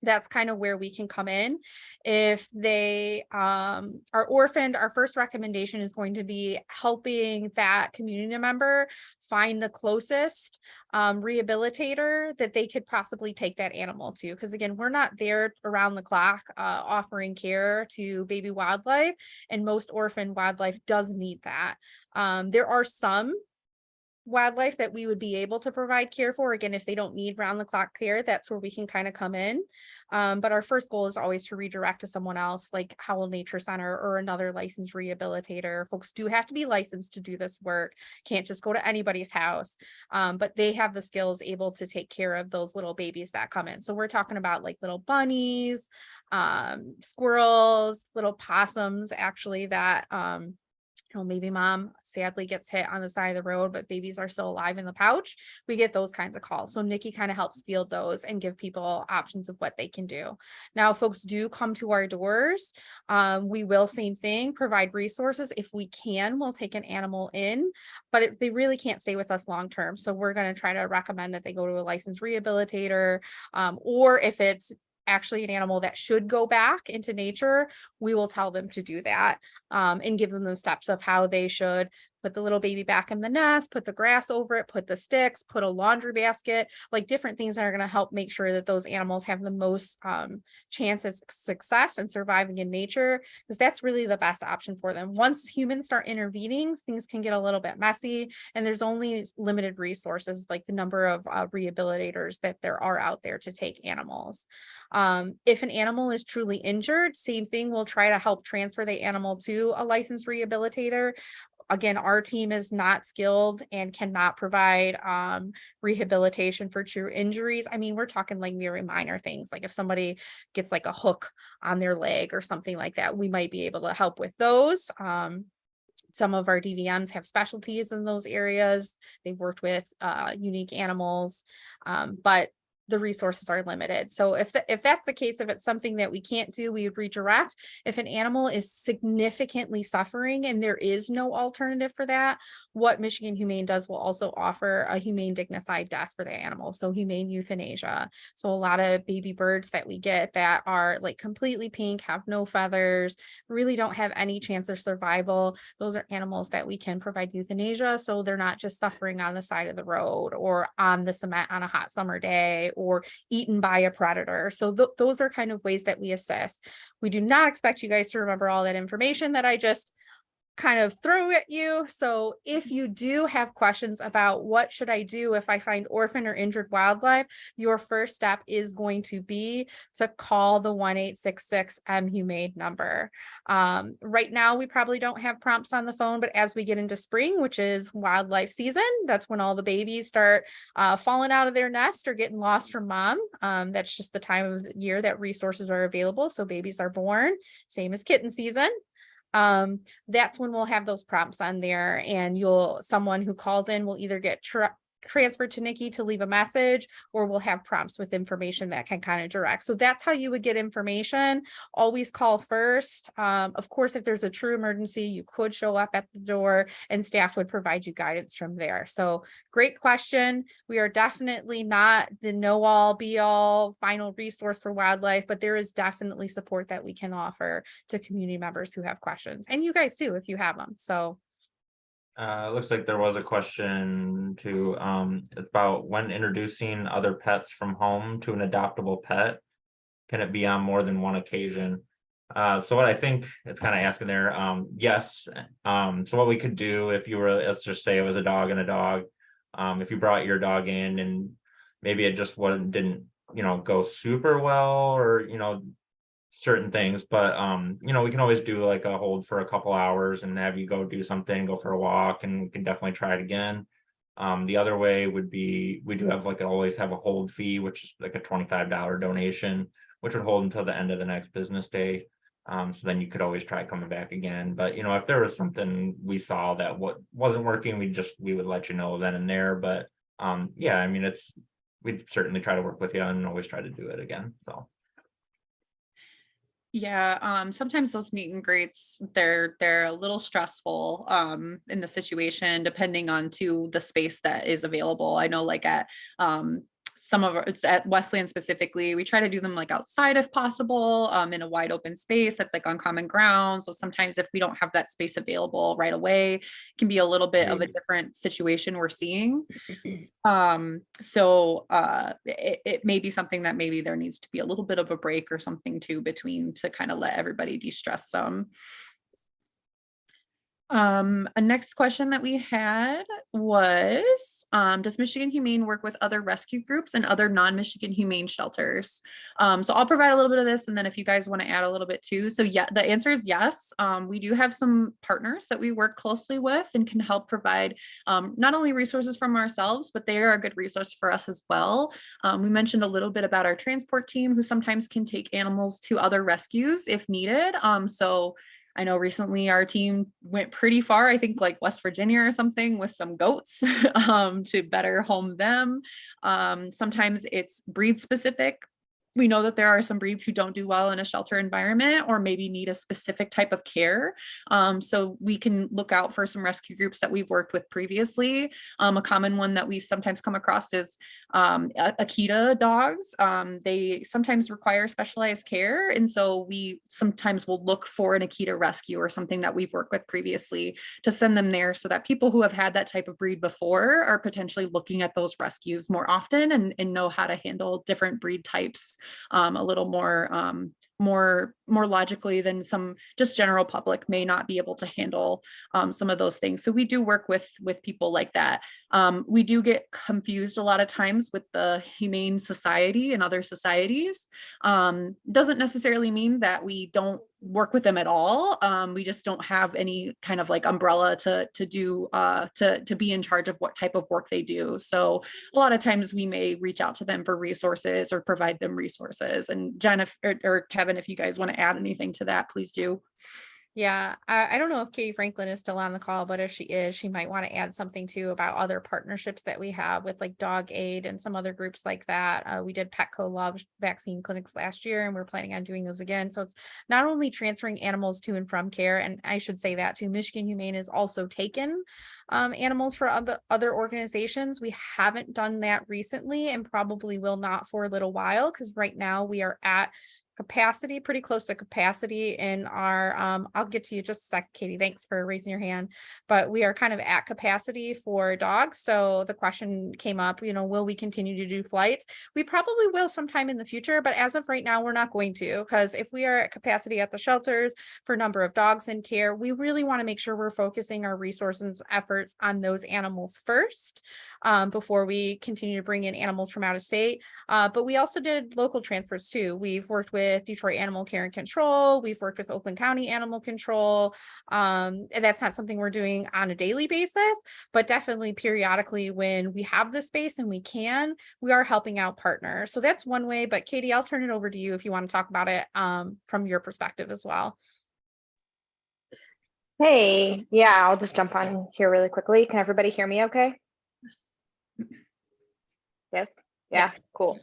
that's kind of where we can come in. If they are orphaned, our first recommendation is going to be helping that community member find the closest rehabilitator that they could possibly take that animal to. Because again, we're not there around the clock offering care to baby wildlife, and most orphaned wildlife does need that. There are some wildlife that we would be able to provide care for. Again, if they don't need round the clock care, that's where we can kind of come in. But our first goal is always to redirect to someone else, like Howell Nature Center or another licensed rehabilitator. Folks do have to be licensed to do this work. Can't just go to anybody's house. But they have the skills able to take care of those little babies that come in. So we're talking about like little bunnies, squirrels, little possums, actually, that maybe mom sadly gets hit on the side of the road, but babies are still alive in the pouch. We get those kinds of calls. So Nikki kind of helps field those and give people options of what they can do. Now, folks do come to our doors. We will, same thing, provide resources. If we can, we'll take an animal in, but they really can't stay with us long-term. So we're going to try to recommend that they go to a licensed rehabilitator, or if it's actually an animal that should go back into nature, we will tell them to do that and give them the steps of how they should put the little baby back in the nest, put the grass over it, put the sticks, put a laundry basket, like different things that are going to help make sure that those animals have the most chance of success and surviving in nature, because that's really the best option for them. Once humans start intervening, things can get a little bit messy, and there's only limited resources, like the number of rehabilitators that there are out there to take animals. If an animal is truly injured, same thing, we'll try to help transfer the animal to a licensed rehabilitator. Again, our team is not skilled and cannot provide rehabilitation for true injuries. I mean, we're talking like very minor things, like if somebody gets like a hook on their leg or something like that, we might be able to help with those. Some of our DVMs have specialties in those areas. They've worked with unique animals, but the resources are limited. So if that's the case, if it's something that we can't do, we would redirect. If an animal is significantly suffering and there is no alternative for that, what Michigan Humane does will also offer a humane dignified death for the animal. So humane euthanasia. So a lot of baby birds that we get that are like completely pink, have no feathers, really don't have any chance of survival, those are animals that we can provide euthanasia, so they're not just suffering on the side of the road or on the cement on a hot summer day or eaten by a predator. So those are kind of ways that we assist. We do not expect you guys to remember all that information that I just kind of throw at you. So if you do have questions about what should I do if I find orphaned or injured wildlife, your first step is going to be to call the 1-866-MHUMANE number. Right now, we probably don't have prompts on the phone, but as we get into spring, which is wildlife season, that's when all the babies start falling out of their nest or getting lost from mom. That's just the time of the year that resources are available. So babies are born, same as kitten season. That's when we'll have those prompts on there, and someone who calls in will either get transferred to Nikki to leave a message, or we'll have prompts with information that can kind of direct. So that's how you would get information. Always call first. Of course, if there's a true emergency, you could show up at the door and staff would provide you guidance from there. So great question. We are definitely not the know-all, be-all final resource for wildlife, but there is definitely support that we can offer to community members who have questions, and you guys too if you have them. So looks like there was a question to it's about when introducing other pets from home to an adoptable pet, can it be on more than one occasion? So what I think it's kind of asking there, yes. So what we could do if you were, let's just say it was a dog and a dog, if you brought your dog in and maybe it just didn't go super well, or certain things, but we can always do like a hold for a couple hours and have you go do something, go for a walk, and we can definitely try it again. The other way would be, we do have always have a hold fee, which is like a $25 donation, which would hold until the end of the next business day. So then you could always try coming back again. But if there was something we saw that wasn't working, we would let you know then and there. But yeah, I mean, we'd certainly try to work with you and always try to do it again. So. Yeah, sometimes those meet and greets, they're a little stressful in the situation, depending on the space that is available. I know at some of it's at Wesleyan specifically, we try to do them outside if possible, in a wide open space that's on common ground. So sometimes if we don't have that space available right away, it can be a little bit of a different situation we're seeing. So it may be something that maybe there needs to be a little bit of a break or something too between to kind of let everybody de-stress some. A next question that we had was, does Michigan Humane work with other rescue groups and other non-Michigan Humane shelters? So I'll provide a little bit of this, and then if you guys want to add a little bit too. So yeah, the answer is yes. We do have some partners that we work closely with and can help provide not only resources from ourselves, but they are a good resource for us as well. We mentioned a little bit about our transport team, who sometimes can take animals to other rescues if needed. So I know recently our team went pretty far, I think West Virginia or something, with some goats to better home them. Sometimes it's breed specific. We know that there are some breeds who don't do well in a shelter environment or maybe need a specific type of care. So we can look out for some rescue groups that we've worked with previously. A common one that we sometimes come across is Akita dogs. They sometimes require specialized care. And so we sometimes will look for an Akita rescue or something that we've worked with previously to send them there so that people who have had that type of breed before are potentially looking at those rescues more often and know how to handle different breed types a little more logically than some just general public may not be able to handle some of those things. So we do work with people like that. We do get confused a lot of times with the Humane Society and other societies. Doesn't necessarily mean that we don't work with them at all. We just don't have any kind of umbrella to do to be in charge of what type of work they do. So a lot of times we may reach out to them for resources or provide them resources. And Jen, or Kevin, if you guys want to add anything to that, please do. Yeah, I don't know if Katie Franklin is still on the call, but if she is, she might want to add something too about other partnerships that we have with Dog Aid and some other groups like that. We did Petco Love vaccine clinics last year, and we're planning on doing those again. So it's not only transferring animals to and from care, and I should say that too, Michigan Humane has also taken animals for other organizations. We haven't done that recently and probably will not for a little while, because right now we are at capacity, pretty close to capacity in our, I'll get to you just a sec, Katie, thanks for raising your hand, but we are kind of at capacity for dogs. So the question came up, will we continue to do flights? We probably will sometime in the future, but as of right now, we're not going to, because if we are at capacity at the shelters for number of dogs in care, we really want to make sure we're focusing our resources efforts on those animals first, before we continue to bring in animals from out of state. But we also did local transfers too. We've worked with Detroit Animal Care and Control. We've worked with Oakland County Animal Control. And that's not something we're doing on a daily basis, but definitely periodically when we have the space and we are helping out partners. So that's one way, but Katie, I'll turn it over to you if you want to talk about it from your perspective as well. Hey, yeah, I'll just jump on here really quickly. Can everybody hear me okay? Yes? Yeah, cool.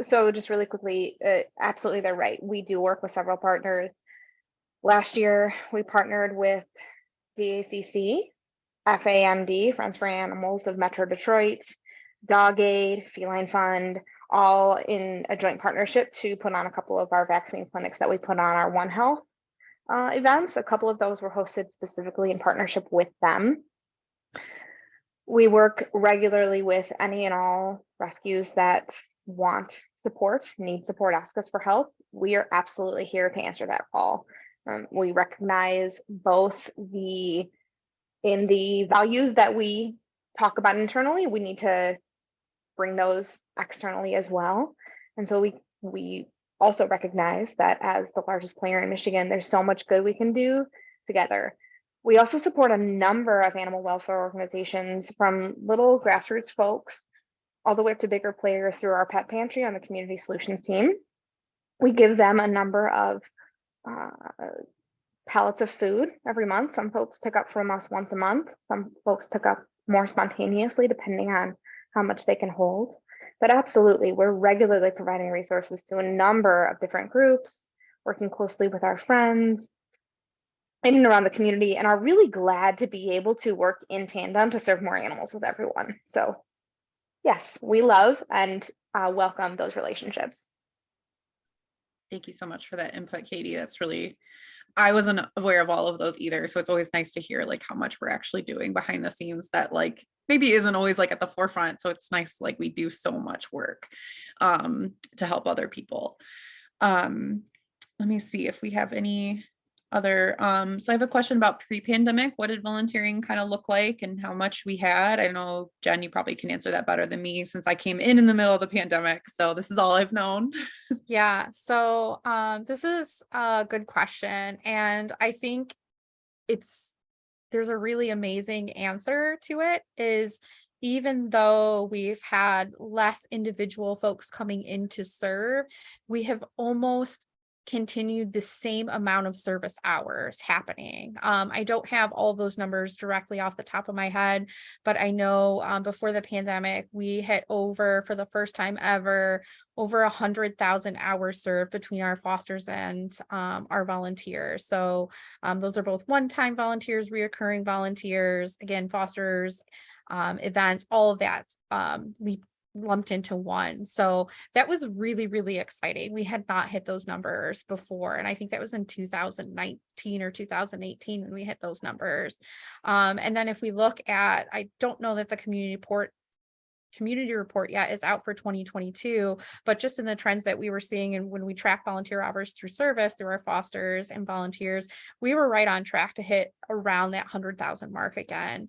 So just really quickly, absolutely, they're right. We do work with several partners. Last year, we partnered with DACC, FAMD, Friends for Animals of Metro Detroit, Dog Aid, Feline Fund, all in a joint partnership to put on a couple of our vaccine clinics that we put on our One Health events. A couple of those were hosted specifically in partnership with them. We work regularly with any and all rescues that want support, need support, ask us for help. We are absolutely here to answer that call. We recognize both in the values that we talk about internally, we need to bring those externally as well. And so we also recognize that as the largest player in Michigan, there's so much good we can do together. We also support a number of animal welfare organizations, from little grassroots folks all the way up to bigger players through our pet pantry on the community solutions team. We give them a number of pallets of food every month. Some folks pick up from us once a month. Some folks pick up more spontaneously, depending on how much they can hold. But absolutely, we're regularly providing resources to a number of different groups, working closely with our friends in and around the community, and are really glad to be able to work in tandem to serve more animals with everyone. So yes, we love and welcome those relationships. Thank you so much for that input, Katie. That's really, I wasn't aware of all of those either. So it's always nice to hear like how much we're actually doing behind the scenes that like maybe isn't always like at the forefront. So it's nice, like we do so much work to help other people. Let me see if we have any other, so I have a question about pre-pandemic. What did volunteering kind of look like and how much we had? I know, Jen, you probably can answer that better than me since I came in the middle of the pandemic. So this is all I've known. Yeah, so this is a good question. And I think there's a really amazing answer to it. Is even though we've had less individual folks coming in to serve, we have almost continued the same amount of service hours happening. I don't have all those numbers directly off the top of my head, but I know before the pandemic, we hit over, for the first time ever, over 100,000 hours served between our fosters and our volunteers. So those are both one-time volunteers, reoccurring volunteers, again, fosters, events, all of that. We lumped into one. So that was really, really exciting. We had not hit those numbers before. And I think that was in 2019 or 2018 when we hit those numbers. And then if we look at, I don't know that the community report yet is out for 2022, but just in the trends that we were seeing, and when we track volunteer hours through service, through our fosters and volunteers, we were right on track to hit around that 100,000 mark again.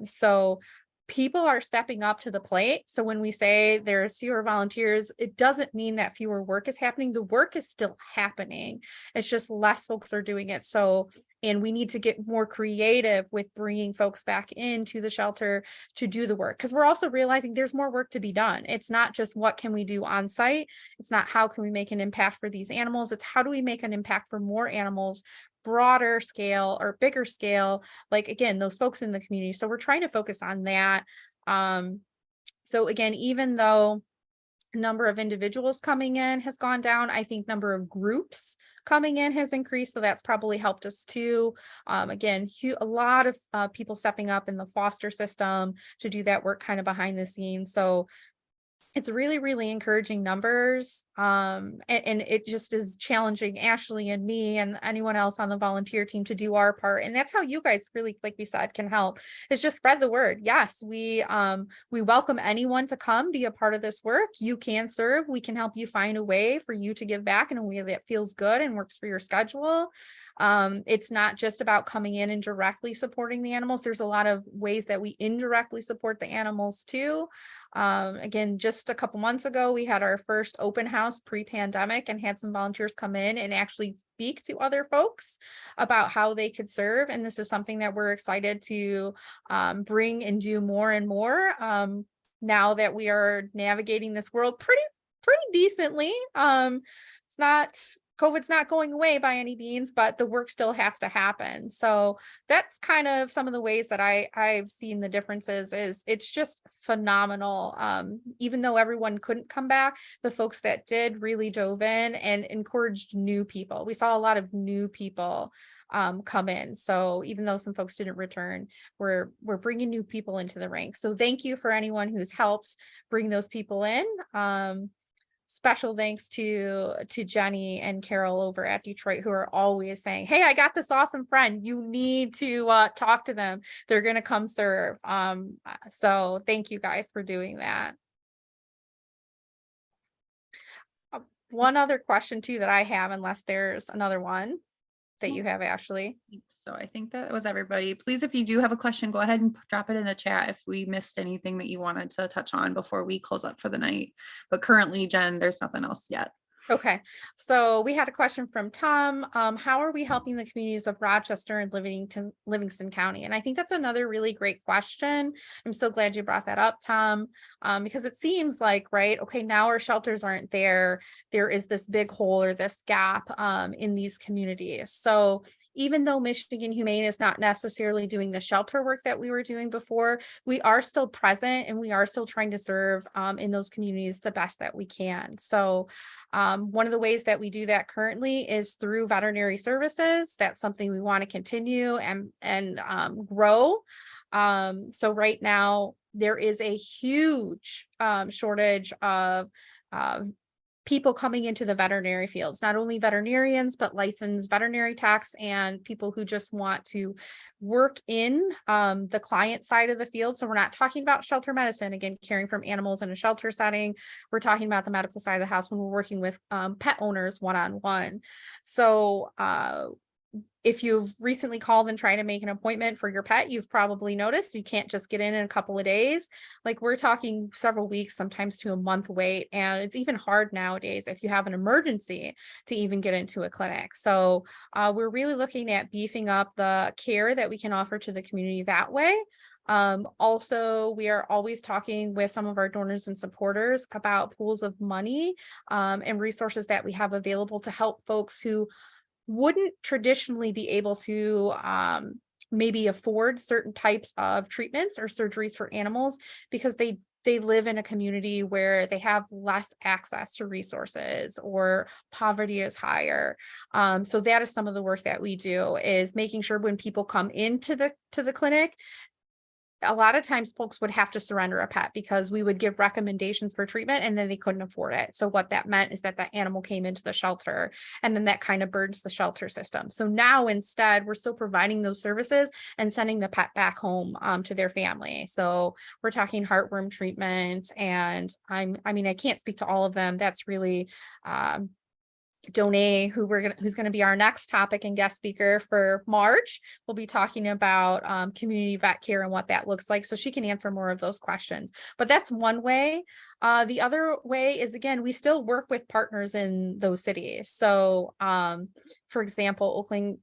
So people are stepping up to the plate. So when we say there's fewer volunteers, it doesn't mean that fewer work is happening. The work is still happening. It's just less folks are doing it. So, and we need to get more creative with bringing folks back into the shelter to do the work, because we're also realizing there's more work to be done. It's not just what can we do on site. It's not how can we make an impact for these animals. It's how do we make an impact for more animals, broader scale or bigger scale, like again, those folks in the community. So we're trying to focus on that. So again, even though number of individuals coming in has gone down, I think number of groups coming in has increased. So that's probably helped us too. Again, a lot of people stepping up in the foster system to do that work kind of behind the scenes. So it's really, really encouraging numbers. And it just is challenging Ashley and me and anyone else on the volunteer team to do our part. And that's how you guys really, like we said, can help, is just spread the word. Yes, we welcome anyone to come be a part of this work. You can serve. We can help you find a way for you to give back in a way that feels good and works for your schedule. It's not just about coming in and directly supporting the animals. There's a lot of ways that we indirectly support the animals too. Again, just a couple months ago, we had our first open house pre-pandemic and had some volunteers come in and actually speak to other folks about how they could serve. And this is something that we're excited to bring and do more and more now that we are navigating this world pretty decently. COVID's not going away by any means, but the work still has to happen. So that's kind of some of the ways that I've seen the differences. Is it's just phenomenal. Even though everyone couldn't come back, the folks that did really dove in and encouraged new people. We saw a lot of new people come in. So even though some folks didn't return, we're bringing new people into the ranks. So thank you for anyone who's helped bring those people in. Special thanks to Jenny and Carol over at Detroit, who are always saying, hey, I got this awesome friend. You need to talk to them. They're going to come serve. So thank you guys for doing that. One other question too that I have, unless there's another one that you have, Ashley. So I think that was everybody. Please, if you do have a question, go ahead and drop it in the chat if we missed anything that you wanted to touch on before we close up for the night. But currently, Jen, there's nothing else yet. Okay, so we had a question from Tom. How are we helping the communities of Rochester and Livingston County? And I think that's another really great question. I'm so glad you brought that up, Tom, because it seems like, right, okay, now our shelters aren't there. There is this big hole or this gap in these communities. So even though Michigan Humane is not necessarily doing the shelter work that we were doing before, we are still present and we are still trying to serve in those communities the best that we can. So one of the ways that we do that currently is through veterinary services. That's something we want to continue and grow. So right now there is a huge shortage of people coming into the veterinary fields, not only veterinarians, but licensed veterinary techs and people who just want to work in the client side of the field. So we're not talking about shelter medicine, again, caring from animals in a shelter setting. We're talking about the medical side of the house when we're working with pet owners one-on-one. So if you've recently called and tried to make an appointment for your pet, you've probably noticed you can't just get in a couple of days. Like we're talking several weeks, sometimes to a month wait. And it's even hard nowadays if you have an emergency to even get into a clinic. So we're really looking at beefing up the care that we can offer to the community that way. Also, we are always talking with some of our donors and supporters about pools of money and resources that we have available to help folks who wouldn't traditionally be able to maybe afford certain types of treatments or surgeries for animals because they live in a community where they have less access to resources or poverty is higher. So that is some of the work that we do, is making sure when people come into the clinic, a lot of times folks would have to surrender a pet because we would give recommendations for treatment and then they couldn't afford it. So what that meant is that the animal came into the shelter and then that kind of burdens the shelter system. So now instead, we're still providing those services and sending the pet back home to their family. So we're talking heartworm treatment, and I mean, I can't speak to all of them. That's really Donay, who's going to be our next topic and guest speaker for March. We'll be talking about community vet care and what that looks like, so she can answer more of those questions. But that's one way. The other way is, again, we still work with partners in those cities. So for example, Oakland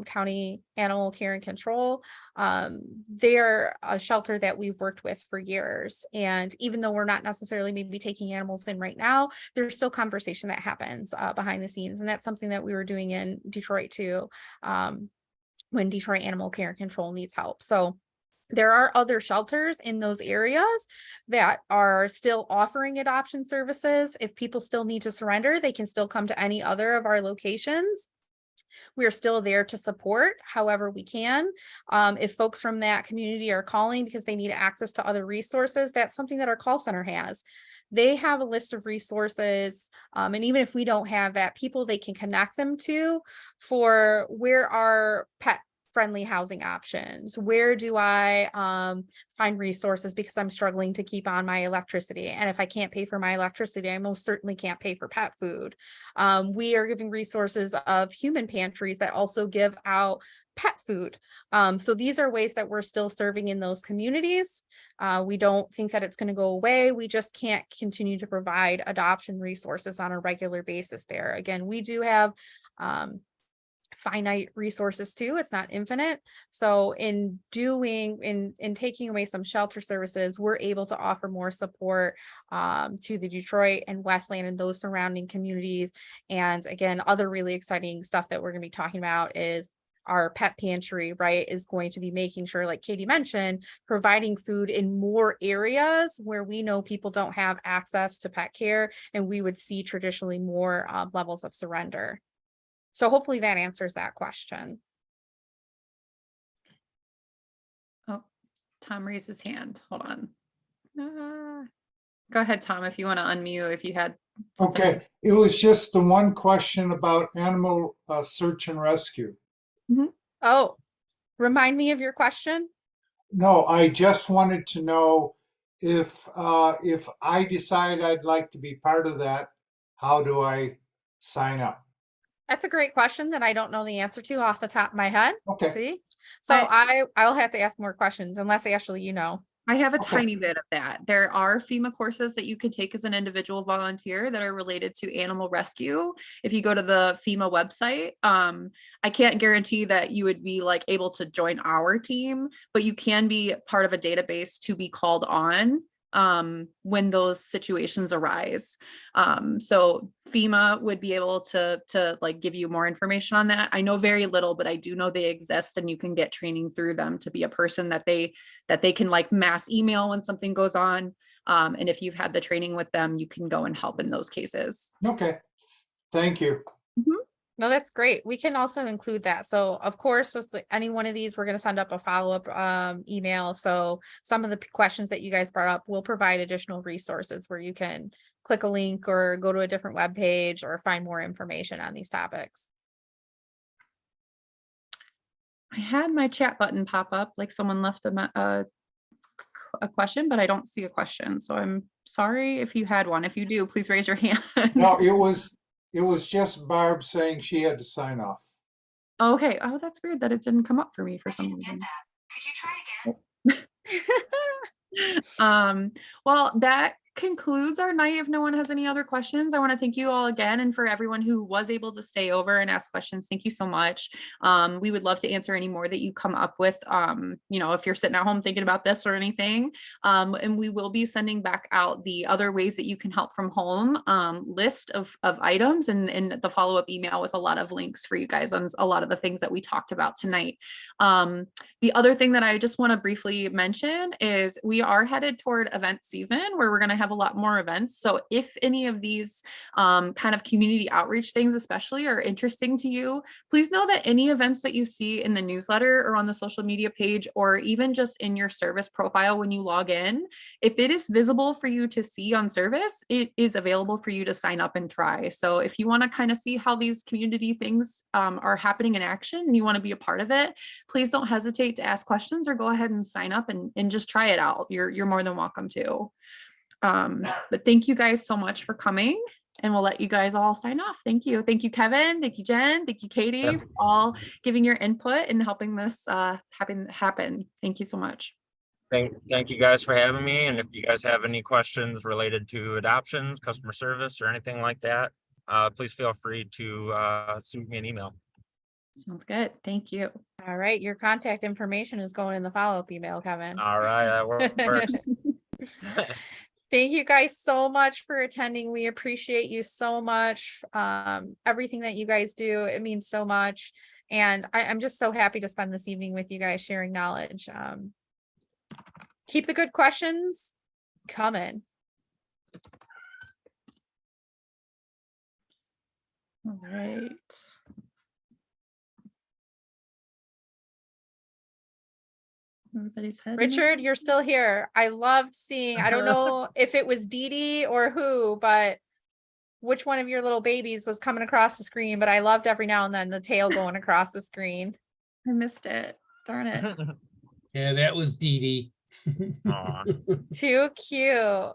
County Animal Care and Control, they're a shelter that we've worked with for years. And even though we're not necessarily maybe taking animals in right now, there's still conversation that happens behind the scenes. And that's something that we were doing in Detroit too, when Detroit Animal Care and Control needs help. So there are other shelters in those areas that are still offering adoption services. If people still need to surrender, they can still come to any other of our locations. We are still there to support however we can. If folks from that community are calling because they need access to other resources, that's something that our call center has. They have a list of resources, and even if we don't have that, people they can connect them to for where are pet friendly housing options. Where do I find resources because I'm struggling to keep on my electricity? And if I can't pay for my electricity, I most certainly can't pay for pet food. We are giving resources of human pantries that also give out pet food. So these are ways that we're still serving in those communities. We don't think that it's going to go away. We just can't continue to provide adoption resources on a regular basis there. Again, we do have finite resources too. It's not infinite. So in taking away some shelter services, we're able to offer more support to the Detroit and Westland and those surrounding communities. And again, other really exciting stuff that we're going to be talking about is our pet pantry, right, is going to be making sure, like Katie mentioned, providing food in more areas where we know people don't have access to pet care, and we would see traditionally more levels of surrender. So hopefully that answers that question. Oh, Tom raised his hand. Hold on. Go ahead, Tom, if you want to unmute, if you had something. Okay, it was just the one question about animal search and rescue. Oh, remind me of your question. No, I just wanted to know if I decide I'd like to be part of that, how do I sign up? That's a great question that I don't know the answer to off the top of my head. Okay. See? So I'll have to ask more questions unless Ashley, you know. I have a Okay. tiny bit of that. There are FEMA courses that you could take as an individual volunteer that are related to animal rescue. If you go to the FEMA website, I can't guarantee that you would be like able to join our team, but you can be part of a database to be called on when those situations arise. So FEMA would be able to like give you more information on that. I know very little, but I do know they exist, and you can get training through them to be a person that they can like mass email when something goes on. And if you've had the training with them, you can go and help in those cases. Okay, thank you. No, that's great. We can also include that. So of course, with any one of these, we're going to send up a follow-up email. So some of the questions that you guys brought up will provide additional resources where you can click a link or go to a different web page or find more information on these topics. I had my chat button pop up, like someone left a question, but I don't see a question. So I'm sorry if you had one. If you do, please raise your hand. No, it was just Barb saying she had to sign off. Okay. Oh, that's weird that it didn't come up for me for some reason. Could you try again? Well, that concludes our night. If no one has any other questions, I want to thank you all again. And for everyone who was able to stay over and ask questions, thank you so much. We would love to answer any more that you come up with, if you're sitting at home thinking about this or anything. And we will be sending back out the other ways that you can help from home list of items and the follow-up email with a lot of links for you guys on a lot of the things that we talked about tonight. The other thing that I just want to briefly mention is we are headed toward event season where we're going to have a lot more events. So if any of these kind of community outreach things especially are interesting to you, please know that any events that you see in the newsletter or on the social media page, or even just in your service profile when you log in, if it is visible for you to see on service, it is available for you to sign up and try. So if you want to kind of see how these community things are happening in action and you want to be a part of it, please don't hesitate to ask questions or go ahead and sign up and just try it out. You're more than welcome to. But thank you guys so much for coming, and we'll let you guys all sign off. Thank you. Thank you, Kevin. Thank you, Jen. Thank you, Katie, for all giving your input and helping this happen. Thank you so much. Thank you guys for having me. And if you guys have any questions related to adoptions, customer service, or anything like that, please feel free to shoot me an email. Sounds good. Thank you. All right. Your contact information is going in the follow-up email, Kevin. All right, that works. Thank you guys so much for attending. We appreciate you so much. Everything that you guys do, it means so much. And I'm just so happy to spend this evening with you guys sharing knowledge. Keep the good questions coming. All right. Everybody's head. Richard, you're still here. I loved seeing, I don't know if it was Dee Dee or who, but which one of your little babies was coming across the screen, but I loved every now and then the tail going across the screen. I missed it. Darn it. Yeah, that was Dee Dee. Aw. Too cute.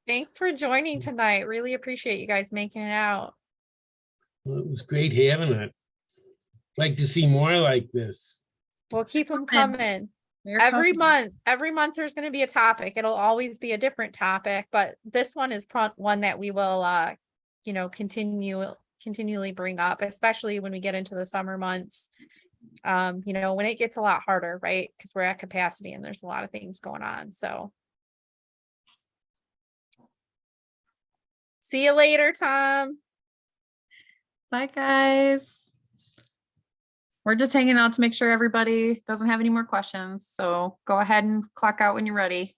Thanks for joining tonight. Really appreciate you guys making it out. Well, it was great having it. Like to see more like this. We'll keep them coming. They're Every coming. month there's going to be a topic. It'll always be a different topic, but this one is one that we will continually bring up, especially when we get into the summer months. When it gets a lot harder, right? Because we're at capacity and there's a lot of things going on. So see you later, Tom. Bye, guys. We're just hanging out to make sure everybody doesn't have any more questions. So go ahead and clock out when you're ready.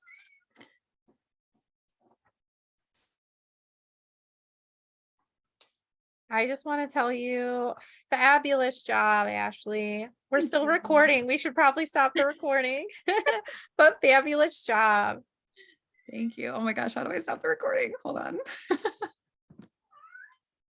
I just want to tell you, fabulous job, Ashley. We're still recording. We should probably stop the recording, but fabulous job. Thank you. Oh my gosh, how do I stop the recording? Hold on.